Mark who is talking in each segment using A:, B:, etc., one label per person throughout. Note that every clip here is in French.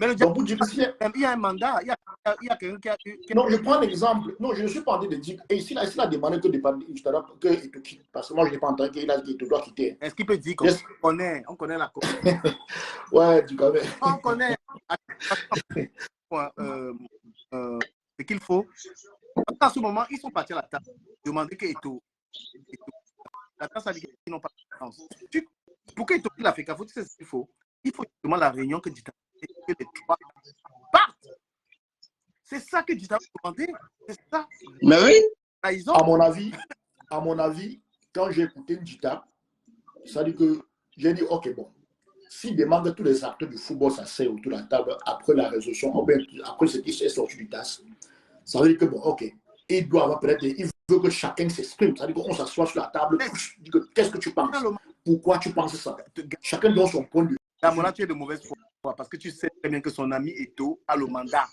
A: Mais le
B: Donc, pour dire que
A: il y a un mandat, il y a quelqu'un qui a...
B: Non, je prends un exemple. Non, je ne suis pas en train de dire. Et s'il a demandé que Eto'o quitte, parce que moi, je n'ai pas entendu qu'il a dit qu'il doit quitter.
A: Est-ce qu'il peut dire qu'on connaît la cause?
B: Ouais, du coup.
A: On connaît ce qu'il faut. À ce moment, ils sont partis à la table. Demander que Eto'o. La table, ça dit qu'ils n'ont pas de chance. Pour que Eto'o quitte la FECAFOOT, tu sais ce qu'il faut. Il faut justement la réunion que Dita que les trois partent. C'est ça que Dita a demandé. C'est ça.
C: Mais oui.
B: À mon avis, quand j'ai écouté Dita, ça dit que j'ai dit, ok, bon, s'il demande que tous les acteurs du football s'asseyent autour de la table après la résolution, ou bien après ce qui est sorti du TAS, ça veut dire que, bon, ok, il doit avoir peut-être, il veut que chacun s'exprime. Ça veut dire qu'on s'assoit sur la table, qu'est-ce que tu penses? Pourquoi tu penses ça? Chacun donne son point de vue.
A: Là, tu es de mauvaise foi parce que tu sais très bien que son ami Eto'o a le mandat.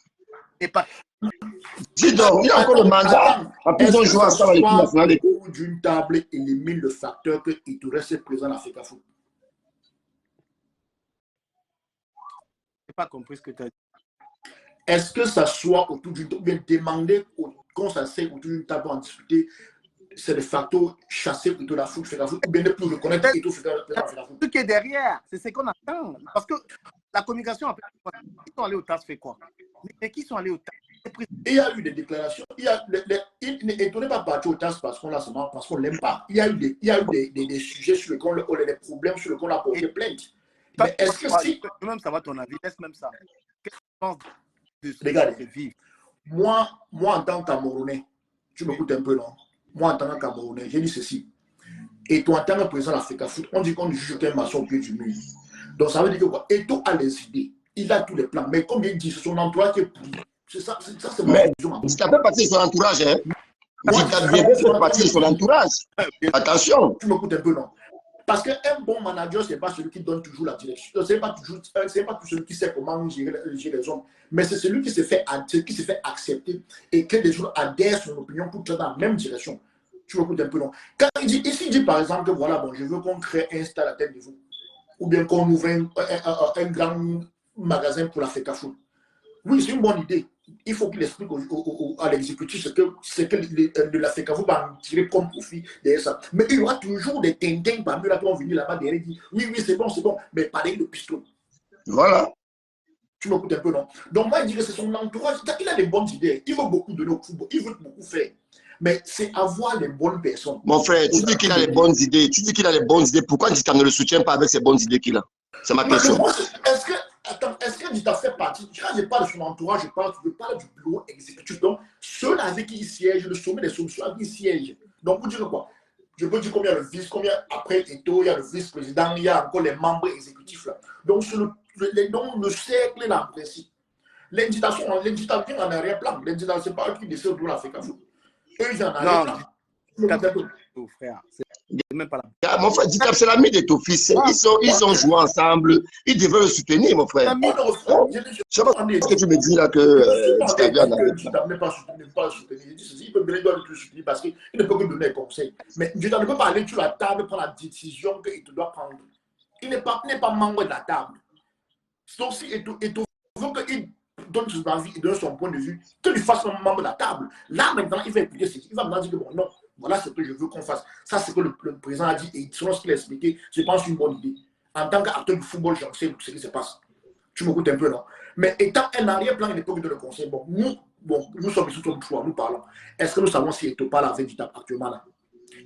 A: Et pas...
C: Dis donc, il y a encore le mandat. Après, ils ont joué ensemble avec l'équipe nationale.
B: Autour d'une table élimine le facteur que Eto'o reste présent à la FECAFOOT.
A: Je n'ai pas compris ce que tu as dit.
B: Est-ce que ça soit autour d'une table, bien demander qu'on s'assied autour d'une table en discuter, c'est de facto chasser Eto'o de la FECAFOOT, ou bien ne plus reconnaître Eto'o de la FECAFOOT?
A: Ce qui est derrière, c'est ce qu'on attend. Parce que la communication, ils sont allés au TAS, fait quoi? Mais qui sont allés au TAS?
B: Il y a eu des déclarations. Eto'o n'est pas parti au TAS parce qu'on ne l'aime pas. Il y a eu des sujets sur lesquels on a des problèmes sur lesquels on a porté plainte. Mais est-ce que si...
A: Je veux même savoir ton avis. Laisse même ça. Qu'est-ce que tu penses de ce
B: Regardez,
A: vivre?
B: moi, en tant que Camerounais, tu m'écoutes un peu, non? Moi, en tant que Camerounais, j'ai dit ceci. Et toi, en tant que président de la FECAFOOT, on dit qu'on ne juge qu'un maçon au pied du mur. Donc, ça veut dire que quoi? Eto'o a les idées. Il a tous les plans. Mais comme il dit, c'est son entourage qui est pourri. C'est ça, c'est mon vision.
C: Ça fait partie de son entourage, hein? Ça fait partie de son entourage. Attention.
B: Tu m'écoutes un peu, non? Parce qu'un bon manager, ce n'est pas celui qui donne toujours la direction. Ce n'est pas toujours celui qui sait comment gérer les hommes. Mais c'est celui qui se fait accepter et que les gens adhèrent sur son opinion pour aller dans la même direction. Tu m'écoutes un peu, non? Quand il dit par exemple que voilà, bon, je veux qu'on crée un stade à la tête de vous, ou bien qu'on ouvre un grand magasin pour la FECAFOOT. Oui, c'est une bonne idée. Il faut qu'il explique à l'exécutif ce que de la FECAFOOT va en tirer comme profit derrière ça. Mais il y aura toujours des tintins parmi là qui vont venir là-bas derrière et dire oui, c'est bon, mais parler de piston.
C: Voilà.
B: Tu m'écoutes un peu, non? Donc, moi, je dis que c'est son entourage. Il a des bonnes idées. Il veut beaucoup donner au football. Il veut beaucoup faire. Mais c'est avoir les bonnes personnes.
C: Mon frère, tu dis qu'il a les bonnes idées. Pourquoi Dita ne le soutient pas avec ces bonnes idées qu'il a? C'est ma question.
B: Est-ce que Dita fait partie? Quand je parle de son entourage, je parle du bureau exécutif. Donc, ceux avec qui il siège, le sommet des solutions avec qui il siège. Donc, vous dire quoi? Je peux dire combien le vice, combien après Eto'o, il y a le vice-président, il y a encore les membres exécutifs là. Donc, le cercle est là en principe. L'inditation en arrière-plan. L'inditation, ce n'est pas eux qui décident de la FECAFOOT. Eux, ils en arrière-plan.
A: Frère, c'est même pas là.
C: Mon frère, Dita, c'est l'ami de ton fils. Ils ont joué ensemble. Ils devaient le soutenir, mon frère. Je sais pas ce que tu me dis là que Dita vient
B: n'est pas soutenir. Il peut bien le soutenir parce qu'il ne peut que donner des conseils. Mais Dita ne peut pas aller sur la table prendre la décision qu'il te doit prendre. Il n'est pas membre de la table. Donc, si Eto'o veut qu'il donne son avis et donne son point de vue, qu'il fasse un membre de la table. Là, maintenant, il va écouter ceci. Il va maintenant dire que bon, non, voilà ce que je veux qu'on fasse. Ça, c'est ce que le président a dit. Et selon ce qu'il a expliqué, je pense une bonne idée. En tant qu'acteur du football, je sais ce qui se passe. Tu m'écoutes un peu, non? Mais étant un arrière-plan, il n'est pas que de le conseil. Bon, nous sommes ici sur le choix, nous parlons. Est-ce que nous savons si Eto'o parle avec Dita actuellement là?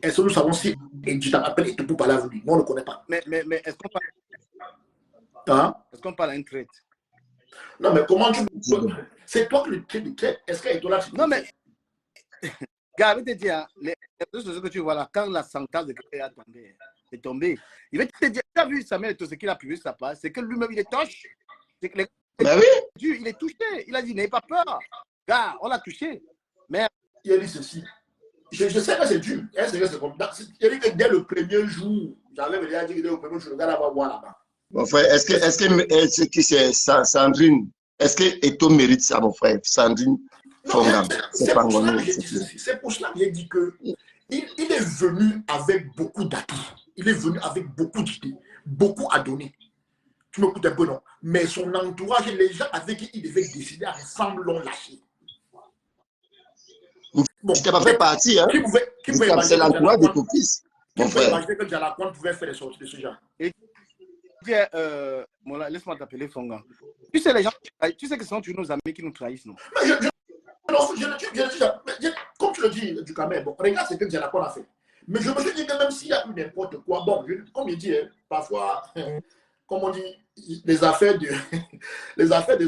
B: Est-ce que nous savons si Dita appelle Eto'o pour parler avec lui? Nous, on ne le connaît pas.
A: Mais est-ce qu'on parle...
B: Hein?
A: Est-ce qu'on parle à une traite?
B: Non, mais comment tu... C'est toi qui le traites. Est-ce qu'Eto'o là...
A: Non, mais... Gars, je vais te dire, les choses que tu vois là, quand la sentence de Créa est tombée, il va te dire, tu as vu Samuel Eto'o, ce qu'il a publié sur sa page, c'est que lui-même, il est touché. C'est que
C: ben oui.
A: Il est touché. Il a dit, n'ayez pas peur. Gars, on l'a touché. Mais...
B: Il a dit ceci. Je sais que c'est dur. Il a dit que dès le premier jour, j'avais dit que dès le premier jour, le gars va voir là-bas.
C: Mon frère, est-ce que c'est Sandrine? Est-ce que Eto'o mérite ça, mon frère? Sandrine Fongan.
B: C'est pour cela que j'ai dit que il est venu avec beaucoup d'atouts. Il est venu avec beaucoup d'idées, beaucoup à donner. Tu m'écoutes un peu, non? Mais son entourage et les gens avec qui il devait décider ensemble l'ont lâché.
C: Bon, tu n'as pas fait partie, hein? C'est l'entourage de ton fils.
B: Qui pouvait imaginer que Jalakwan pouvait faire des sorties de ce genre?
A: Laisse-moi t'appeler Fonga. Tu sais, les gens, tu sais que ce sont nos amis qui nous trahissent, non?
B: Comme tu le dis, du Cameroun, bon, regarde ce que Jalakwan a fait. Mais je me suis dit que même s'il y a eu n'importe quoi, bon, comme il dit, parfois, comme on dit, les affaires des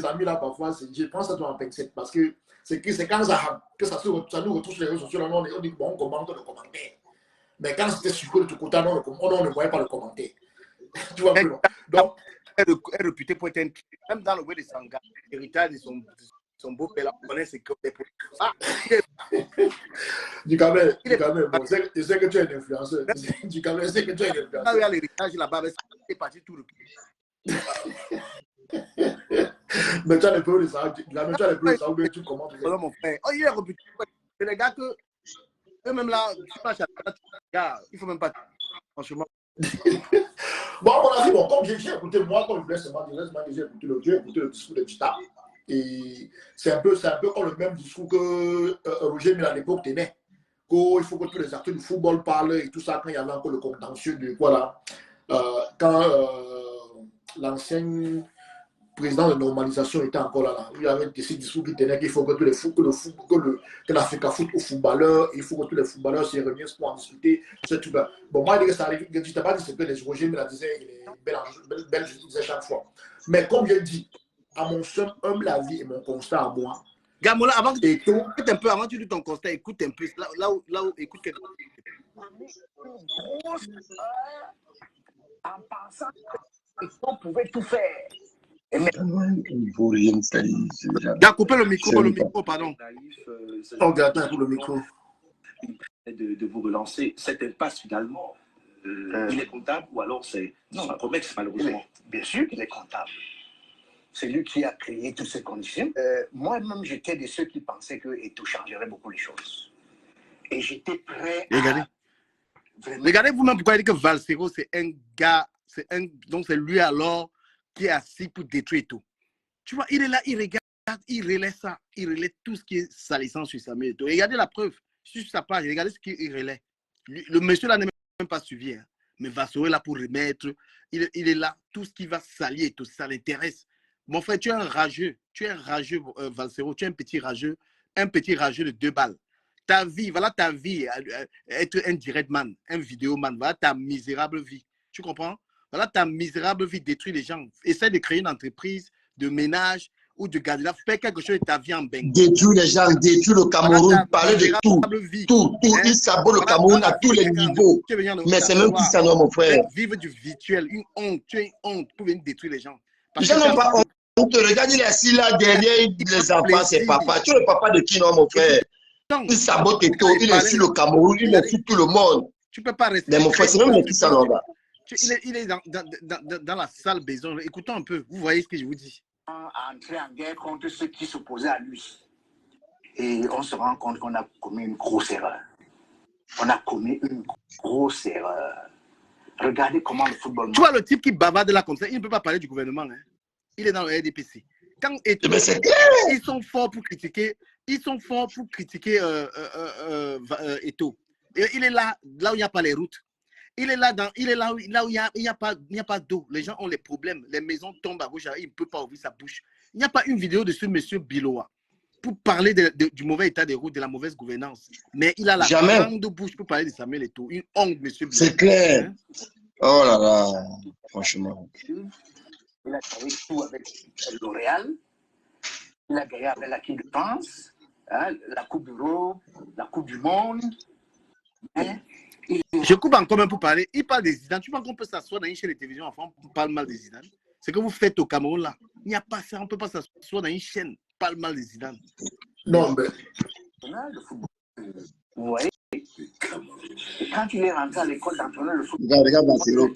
B: amis, là, parfois, je pense à toi en pincette, parce que c'est quand ça nous retrouve sur les réseaux sociaux, on dit, bon, on commente le commentaire. Mais quand c'était sur de tout côté, on ne voyait pas le commentaire. Tu vois un peu, non? Donc,
A: elle est réputée pour être même dans le web de Sanga, l'héritage de son beau-père, on connaît ses cœurs.
B: Du Cameroun, bon, je sais que tu es un influenceur. Du Cameroun, je sais que tu es un influenceur.
A: Il y a l'héritage là-bas, c'est parti tout le
B: Mais tu as les preuves de ça, tu commentes.
A: Mon frère, il est réputé. C'est les gars que, eux-mêmes là, tu passes à la il ne faut même pas. Franchement.
B: Bon, à mon avis, bon, comme j'ai écouté, moi, comme je voulais seulement dire, j'ai écouté le discours de Tita. Et c'est un peu comme le même discours que Roger Mila à l'époque tenait. Il faut que tous les acteurs du football parlent et tout ça, quand il y avait encore le contentieux de voilà. Quand l'ancien président de normalisation était encore là, il y avait des discours qui tenaient qu'il faut que tous les que l'Africa foot aux footballeurs, il faut que tous les footballeurs se réunissent pour en discuter. Bon, moi, je ne t'ai pas dit ce que les Roger Mila disait, il est belle, je disais chaque fois. Mais comme je dis, à mon seul humble avis et mon constat à moi.
A: Gamola, avant que tu écoutes un peu, avant que tu dis ton constat, écoute un peu. Là où écoute quelque chose.
D: En pensant qu'on pouvait tout faire.
C: Il faut rien faire.
A: Tu as coupé le micro, pardon.
B: Attends pour le micro.
D: De vous relancer. Cette impasse, finalement, il est comptable ou alors c'est un comex, malheureusement? Bien sûr qu'il est comptable. C'est lui qui a créé toutes ces conditions. Moi-même, j'étais de ceux qui pensaient que Eto'o changerait beaucoup les choses. Et j'étais prêt à...
A: Regardez vous-même pourquoi il dit que Valsero, c'est un gars, donc c'est lui alors qui est assis pour détruire Eto'o. Tu vois, il est là, il regarde, il relaie ça, il relaie tout ce qui est salissant sur Samuel Eto'o. Regardez la preuve sur sa page, regardez ce qu'il relaie. Le monsieur là n'est même pas suivi, hein. Mais Valsero est là pour remettre, il est là, tout ce qui va salir Eto'o, ça l'intéresse. Mon frère, tu es un rageux, Valsero, tu es un petit rageux de 2 balles. Ta vie, voilà ta vie, être un direct man, un vidéo man, voilà ta misérable vie. Tu comprends? Voilà ta misérable vie, détruire les gens. Essaie de créer une entreprise de ménage ou de garder là, fais quelque chose de ta vie en Bengue.
C: Détruire les gens, détruire le Cameroun, parler de tout. Tout. Il sabote le Cameroun à tous les niveaux. Mais c'est même qui ça, non, mon frère?
A: Vivre du virtuel, une honte, tu es une honte pour venir détruire les gens.
C: Les gens n'ont pas honte. On te regarde, il est assis là derrière les enfants, c'est papa. Tu es le papa de qui, non, mon frère? Il sabote tout, il est sur le Cameroun, il est sur tout le monde.
A: Tu peux pas rester.
C: Mais mon frère, c'est même qui ça, non, là?
A: Il est dans la salle maison. Écoutons un peu, vous voyez ce que je vous dis.
D: Entrer en guerre contre ceux qui s'opposaient à lui. Et on se rend compte qu'on a commis une grosse erreur. Regardez comment le football...
A: Tu vois le type qui bavarde là comme ça, il ne peut pas parler du gouvernement. Hein. Il est dans le RDPC. Quand ils sont forts pour critiquer, Eto'o. Il est là où il n'y a pas les routes. Il est là où il n'y a pas d'eau. Les gens ont les problèmes. Les maisons tombent à gauche, il ne peut pas ouvrir sa bouche. Il n'y a pas une vidéo de ce monsieur Biloa pour parler du mauvais état des routes, de la mauvaise gouvernance. Mais il a la grande bouche pour parler de Samuel Eto'o. Une honte, monsieur Biloa.
C: C'est clair. Hein? Oh là là, franchement.
D: Il a gagné tout avec L'Oréal. Il a gagné avec l'équipe de France, hein, la Coupe d'Europe, la Coupe du Monde. Hein?
A: Je coupe encore même pour parler. Il parle des Zidane. Tu vois qu'on peut s'asseoir dans une chaîne de télévision, enfin, on parle mal des Zidane. C'est que vous faites au Cameroun là. Il n'y a pas ça. On ne peut pas s'asseoir dans une chaîne, parle mal des Zidane.
B: Non, mais.
D: Le football. Vous voyez, quand il est rentré à l'école d'entraîneur, le football.
C: Regarde Valsero.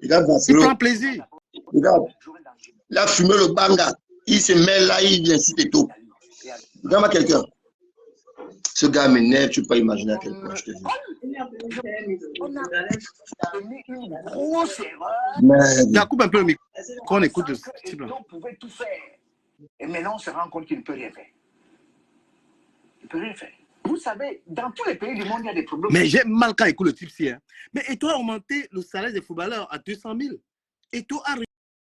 C: Regarde Valsero.
A: Il prend plaisir.
C: Regarde. Il a fumé le banga. Il se met là, il incite tout. Regarde quelqu'un. Ce gars m'énerve, tu peux pas imaginer à quel point je te dis.
D: On a commis une grosse erreur.
C: Merde.
A: Coupe un peu le micro. Qu'on écoute de ce type-là.
D: On pouvait tout faire. Et maintenant, on se rend compte qu'il ne peut rien faire. Il ne peut rien faire. Vous savez, dans tous les pays du monde, il y a des problèmes.
A: Mais j'ai mal quand écoute le type-ci. Hein. Mais Eto'o a augmenté le salaire des footballeurs à 200 000. Eto'o a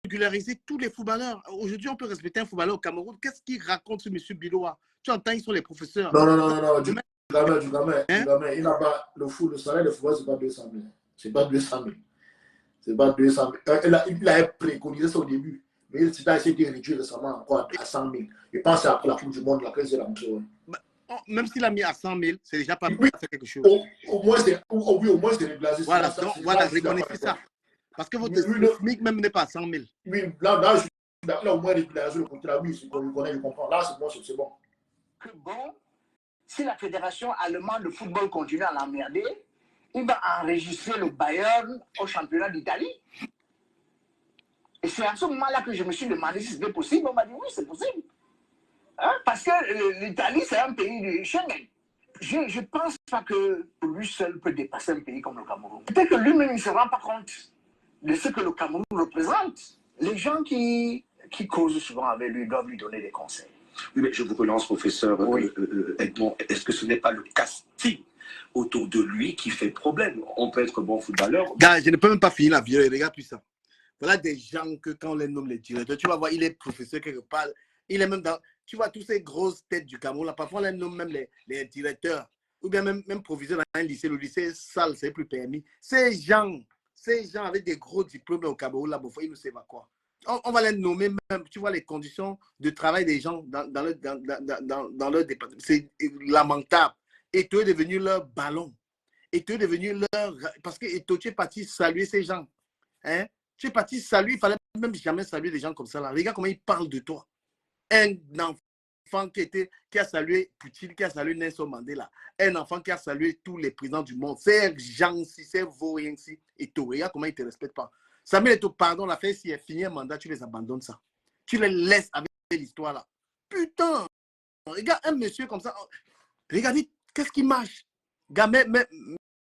A: régularisé tous les footballeurs. Aujourd'hui, on peut respecter un footballeur au Cameroun. Qu'est-ce qu'il raconte ce monsieur Biloua? Tu entends, ils sont les professeurs.
B: Non. Du gamin. Il n'a pas le salaire des footballeurs, c'est pas 200 000. C'est pas 200 000. C'est pas 200 000. Il a préconisé ça au début. Mais il a essayé de réduire récemment encore à 100 000. Je pense après la Coupe du Monde, laquelle c'est la même.
A: Même s'il a mis à 100 000, c'est déjà pas
B: oui,
A: faire quelque chose.
B: Au moins, c'est régularisé.
A: Voilà, reconnaissez ça. Parce que votre SMIC même n'est pas à 100 000.
B: Oui, là au moins, régularisé le contrat. Oui, je connais, je comprends. Là, c'est bon.
D: Que bon, si la fédération allemande de football continue à l'emmerder, il va enregistrer le Bayern au championnat d'Italie. Et c'est à ce moment-là que je me suis demandé si c'était possible. On m'a dit oui, c'est possible. Hein? Parce que l'Italie, c'est un pays de Schengen. Je ne pense pas que lui seul peut dépasser un pays comme le Cameroun. Peut-être que lui-même ne se rend pas compte de ce que le Cameroun représente. Les gens qui causent souvent avec lui doivent lui donner des conseils.
E: Oui, mais je vous relance, professeur Edmond. Est-ce que ce n'est pas le casting autour de lui qui fait problème? On peut être bon footballeur.
A: Gars, je ne peux même pas finir la vidéo. Regarde tout ça. Voilà des gens que quand on les nomme les directeurs, tu vas voir, il est professeur quelque part. Il est même dans... Tu vois, toutes ces grosses têtes du Cameroun, là, parfois on les nomme même les directeurs. Ou bien même proviseur dans un lycée. Le lycée sale, c'est plus permis. Ces gens avec des gros diplômes au Cameroun, là, ils ne savent pas quoi. On va les nommer même, tu vois, les conditions de travail des gens dans leur département. C'est lamentable. Eto'o est devenu leur ballon. Eto'o est devenu leur... Parce que Eto'o, tu es parti saluer ces gens. Hein? Tu es parti saluer, il fallait même jamais saluer des gens comme ça. Là. Regarde comment ils parlent de toi. Un enfant qui a salué Poutine, qui a salué Nelson Mandela. Un enfant qui a salué tous les présidents du monde. Ces gens-ci, ces vauriens-ci. Eto'o, regarde comment ils ne te respectent pas. Samuel Eto'o, pardon, la fait, si elle finit un mandat, tu les abandonnes ça. Tu les laisses avec l'histoire là. Putain! Regarde un monsieur comme ça. Regardez, qu'est-ce qui marche? Gars, mets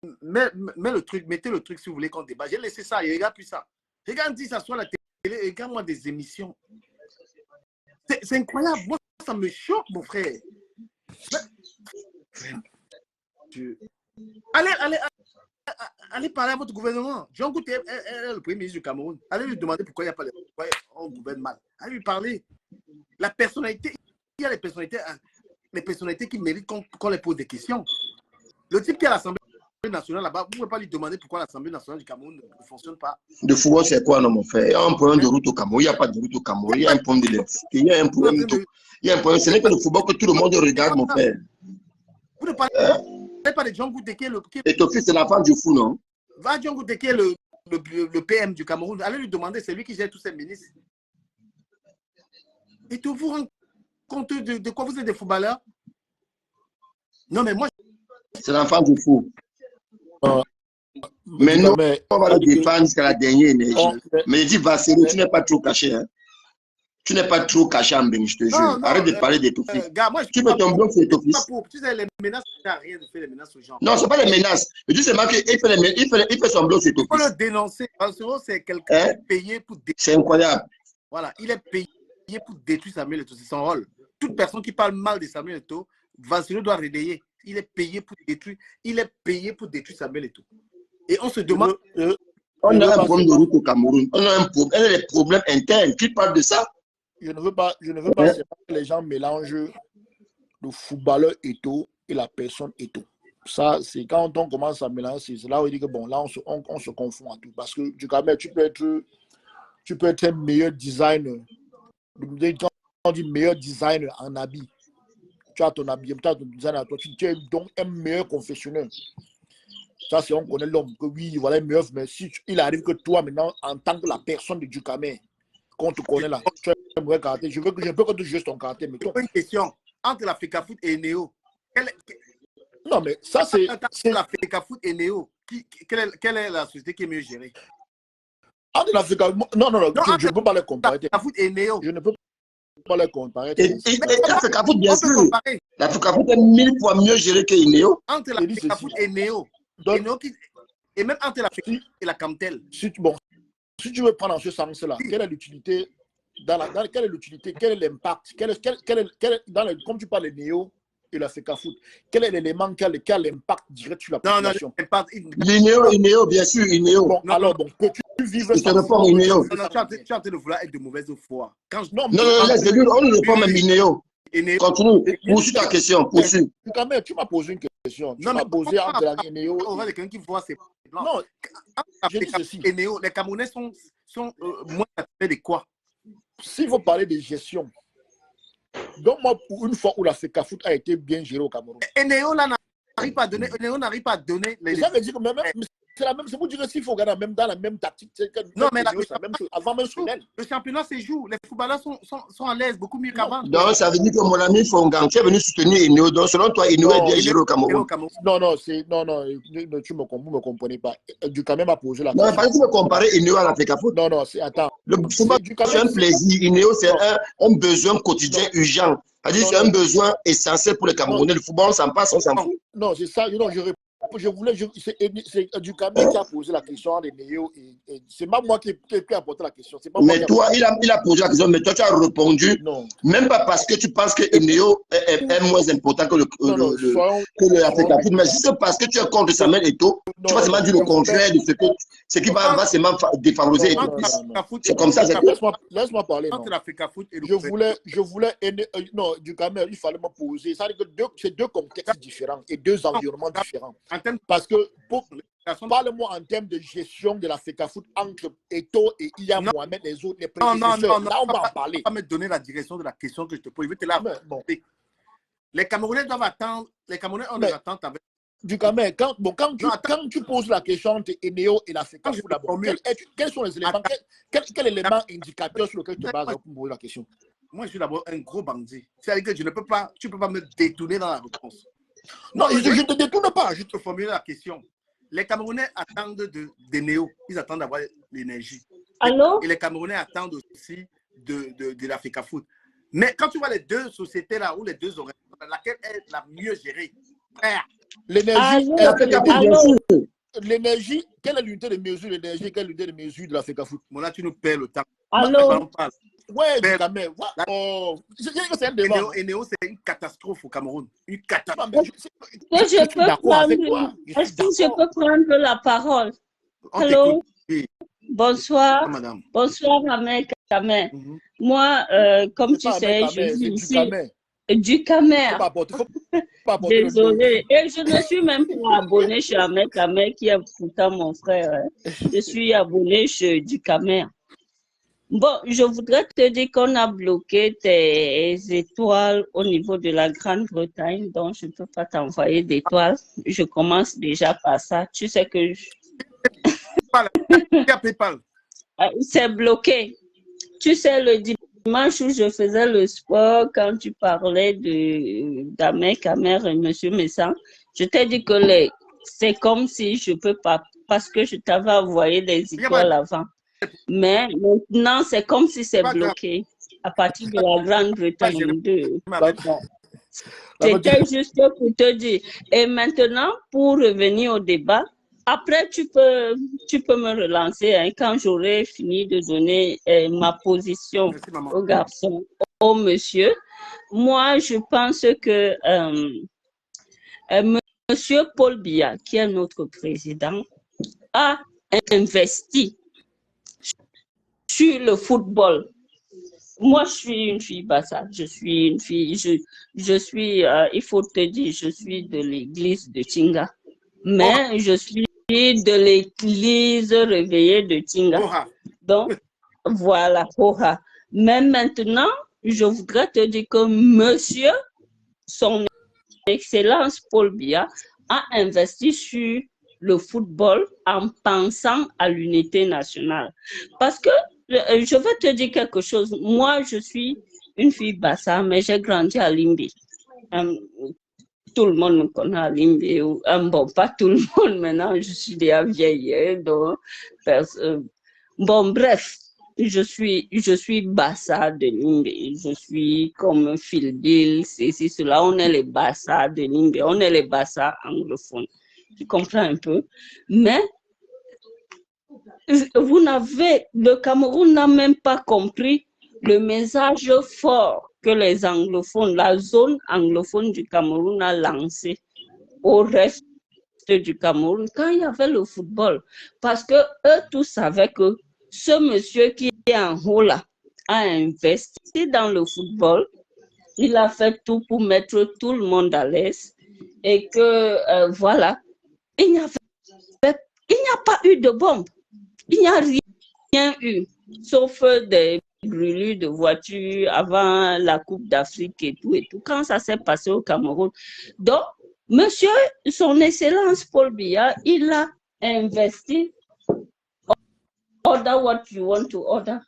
A: le truc, mettez le truc si vous voulez qu'on débat. J'ai laissé ça, et regarde plus ça. Regarde, dis ça sur la télé, regarde-moi des émissions. C'est incroyable. Moi, ça me choque, mon frère. Allez parler à votre gouvernement. Jean Gouté est le premier ministre du Cameroun. Allez lui demander pourquoi il n'y a pas de... Pourquoi on gouverne mal. Allez lui parler. La personnalité, il y a les personnalités qui méritent qu'on les pose des questions. Le type qui est à l'Assemblée nationale là-bas, vous ne pouvez pas lui demander pourquoi l'Assemblée nationale du Cameroun ne fonctionne pas.
C: De football, c'est quoi, non, mon frère? Il y a un problème de route au Cameroun. Il n'y a pas de route au Cameroun. Il y a un problème d'électricité. Il y a un problème de tout. Il y a un problème. Ce n'est que le football que tout le monde regarde, mon frère.
A: Vous ne parlez pas de Jean Gouté qui est le...
C: Et ton fils, c'est l'enfant du fou, non?
A: Va Jean Gouté qui est le PM du Cameroun. Allez lui demander, c'est lui qui gère tous ces ministres. Et tu vous rends compte de quoi vous êtes des footballeurs? Non, mais moi...
C: C'est l'enfant du fou. Mais nous, on va le défendre jusqu'à la dernière énergie. Mais je dis, Vassero, tu n'es pas trop caché. Hein? Tu n'es pas trop caché en Bénin, je te jure. Arrête de parler d'étouffer. Tu mets ton bloc sur étouffer.
A: Tu sais, les menaces, tu n'as rien de faire les menaces aux gens.
C: Non, ce n'est pas les menaces. Mais tu sais, il fait son bloc sur étouffer.
A: Il faut le dénoncer. Vassero, c'est quelqu'un payé pour détruire.
C: C'est incroyable.
A: Voilà, il est payé pour détruire Samuel Eto'o. C'est son rôle. Toute personne qui parle mal de Samuel Eto'o, Vassero doit relayer. Il est payé pour détruire. Il est payé pour détruire Samuel Eto'o. Et on se demande.
C: On a un problème de route au Cameroun. On a des problèmes internes. Qui parle de ça?
B: Je ne veux pas que les gens mélangent le footballeur Eto'o et la personne Eto'o. Ça, c'est quand on commence à mélanger, c'est là où il dit que bon, là, on se confond à tout. Parce que du coup, tu peux être un meilleur designer. Quand on dit meilleur designer en habit, tu as ton habit, tu as ton design à toi, tu es donc un meilleur confessionneur. Ça, c'est on connaît l'homme, que oui, voilà, meilleur, mais si il arrive que toi, maintenant, en tant que la personne de Ducamé, qu'on te connaît là, tu as un vrai caractère. Je veux que tu juges ton caractère. Mais toi...
A: Une question. Entre l'Africa Foot et Néo,
B: non, mais ça, c'est...
A: Entre l'Africa Foot et Néo, quelle est la société qui est mieux gérée?
B: Entre l'Africa... Non, je ne peux pas les comparer.
A: L'Africa Foot et Néo.
B: Je ne peux pas les comparer.
C: Et la FECAFOOT, bien sûr. La FECAFOOT est 1000 fois mieux gérée que INEO.
A: Entre la FECAFOOT et NEO. Et même entre la FECAFOOT et la Camtel.
B: Si tu veux prendre en ce sens-là, quelle est l'utilité, quelle est l'utilité, quel est l'impact, comme tu parles de NEO et la FECAFOOT, quel est l'élément qui a l'impact direct sur la population?
C: L'INEO, bien sûr, INEO.
B: Bon, alors, que tu vives
C: sans réforme INEO.
A: Tu es en train de vouloir être de mauvaise foi.
C: Non, laisse-le, on ne réforme même INEO. Continue, poursuis ta question, poursuis.
B: Quand même, tu m'as posé une question. Tu m'as posé entre la NEO.
A: On va quelqu'un qui voit ses plans.
B: Non, je dis ceci.
A: Les Camerounais sont moins satisfaits de quoi?
B: S'il faut parler de gestion, donc moi, pour une fois où la FECAFOOT a été bien gérée au Cameroun.
A: NEO là n'arrive pas à donner les.
B: Ça veut dire que même c'est la même. C'est pour dire que s'il faut regarder même dans la même tactique,
A: non mais
B: avant même
A: le championnat se joue. Les footballeurs sont à l'aise beaucoup mieux qu'avant.
C: Donc ça veut dire que mon ami Fongang, tu es venu soutenir INEO. Donc selon toi, INEO est bien géré au Cameroun.
B: Non, tu me comprenez pas. Ducamel m'a posé la question.
C: Non, mais tu veux comparer INEO à la FECAFOOT.
B: Non, attends.
C: C'est un plaisir. INEO, c'est un besoin quotidien urgent. C'est un besoin essentiel pour les Camerounais. Le football, on s'en passe, on s'en fout.
B: Non, c'est ça. C'est Ducamel qui a posé la question des NEO et c'est pas moi qui ai apporté la question.
C: Mais toi, il a posé la question, mais toi, tu as répondu. Non. Même pas parce que tu penses que NEO est moins important que la FECAFOOT, mais juste parce que tu es contre Samuel Eto'o, tu vas seulement dire le contraire de ce qui va seulement défavoriser Eto'o. C'est comme ça.
B: Laisse-moi parler.
A: Entre la FECAFOOT et
B: je voulais non, Ducamel, il fallait me poser. C'est deux contextes différents et deux environnements différents. Parce que, parle-moi en termes de gestion de la FECAFOOT entre Eto'o et Iya Mohamed, les autres, les prédécesseurs.
A: Non,
B: là, on va en parler.
A: Tu vas me donner la direction de la question que je te pose. Je vais te la Les Camerounais doivent attendre. Les Camerounais ont des attentes avec.
B: Ducamel, quand tu poses la question entre NEO et la FECAFOOT, d'abord, quels sont les éléments, quel élément indicateur sur lequel tu te bases pour poser la question?
A: Moi, je suis d'abord un gros bandit. C'est-à-dire que tu ne peux pas me détourner dans la réponse.
B: Non, je ne te détourne pas.
A: Je te formule la question. Les Camerounais attendent des NEO. Ils attendent d'avoir l'énergie.
F: Allô?
A: Et les Camerounais attendent aussi de la FECAFOOT. Mais quand tu vois les deux sociétés là, ou les deux horaires, laquelle est la mieux gérée?
B: L'énergie,
C: la FECAFOOT, bien sûr.
B: L'énergie, quelle est l'unité de mesure de l'énergie? Quelle est l'unité de mesure de la FECAFOOT?
A: Bon, là, tu nous perds le temps.
F: Allô?
B: Ouais, Ducamel. C'est un débat.
A: NEO, c'est une catastrophe au Cameroun. Une catastrophe.
F: Est-ce que je peux prendre la parole? Allô? Bonsoir.
A: Madame.
F: Bonsoir, Kamel. Moi, comme tu sais, je suis ici. Ducamel. Désolé. Et je ne suis même pas abonné chez Ahmed Kamel, qui est pourtant mon frère. Je suis abonné chez Ducamel. Bon, je voudrais te dire qu'on a bloqué tes étoiles au niveau de la Grande-Bretagne, donc je ne peux pas t'envoyer d'étoiles. Je commence déjà par ça. Tu sais que c'est bloqué. Tu sais, le dimanche où je faisais le sport, quand tu parlais d'Ahmed Kamel et M. Messang, je t'ai dit que c'est comme si je ne peux pas, parce que je t'avais envoyé des étoiles avant. Mais maintenant, c'est comme si c'est bloqué à partir de la Grande-Bretagne. C'était juste pour te dire. Et maintenant, pour revenir au débat, après, tu peux me relancer quand j'aurai fini de donner ma position au garçon, au monsieur. Moi, je pense que monsieur Paul Biya, qui est notre président, a investi sur le football. Moi, je suis une fille Bassa. Je suis une fille, je suis, il faut te dire, je suis de l'église de Tinga. Mais je suis de l'église réveillée de Tinga. Donc, voilà. Mais maintenant, je voudrais te dire que monsieur, son Excellence Paul Biya, a investi sur le football en pensant à l'unité nationale. Parce que je vais te dire quelque chose. Moi, je suis une fille Bassa, mais j'ai grandi à Limbi. Tout le monde me connaît à Limbi. Bon, pas tout le monde maintenant, je suis déjà vieille. Donc, bon, bref. je suis Bassa de Limbé, je suis comme Philbil, ceci, cela, on est les Bassa de Limbé, on est les Bassa anglophones. Tu comprends un peu? Mais le Cameroun n'a même pas compris le message fort que les anglophones, la zone anglophone du Cameroun a lancé au reste du Cameroun quand il y avait le football. Parce que eux tous savaient que ce monsieur qui est en haut là a investi dans le football. Il a fait tout pour mettre tout le monde à l'aise. Et que, voilà, il n'y a pas eu de bombe. Il n'y a rien eu, sauf des brûlures de voitures avant la Coupe d'Afrique et tout. Quand ça s'est passé au Cameroun. Donc, monsieur, son Excellence Paul Biya, il a investi. Order what you want to order.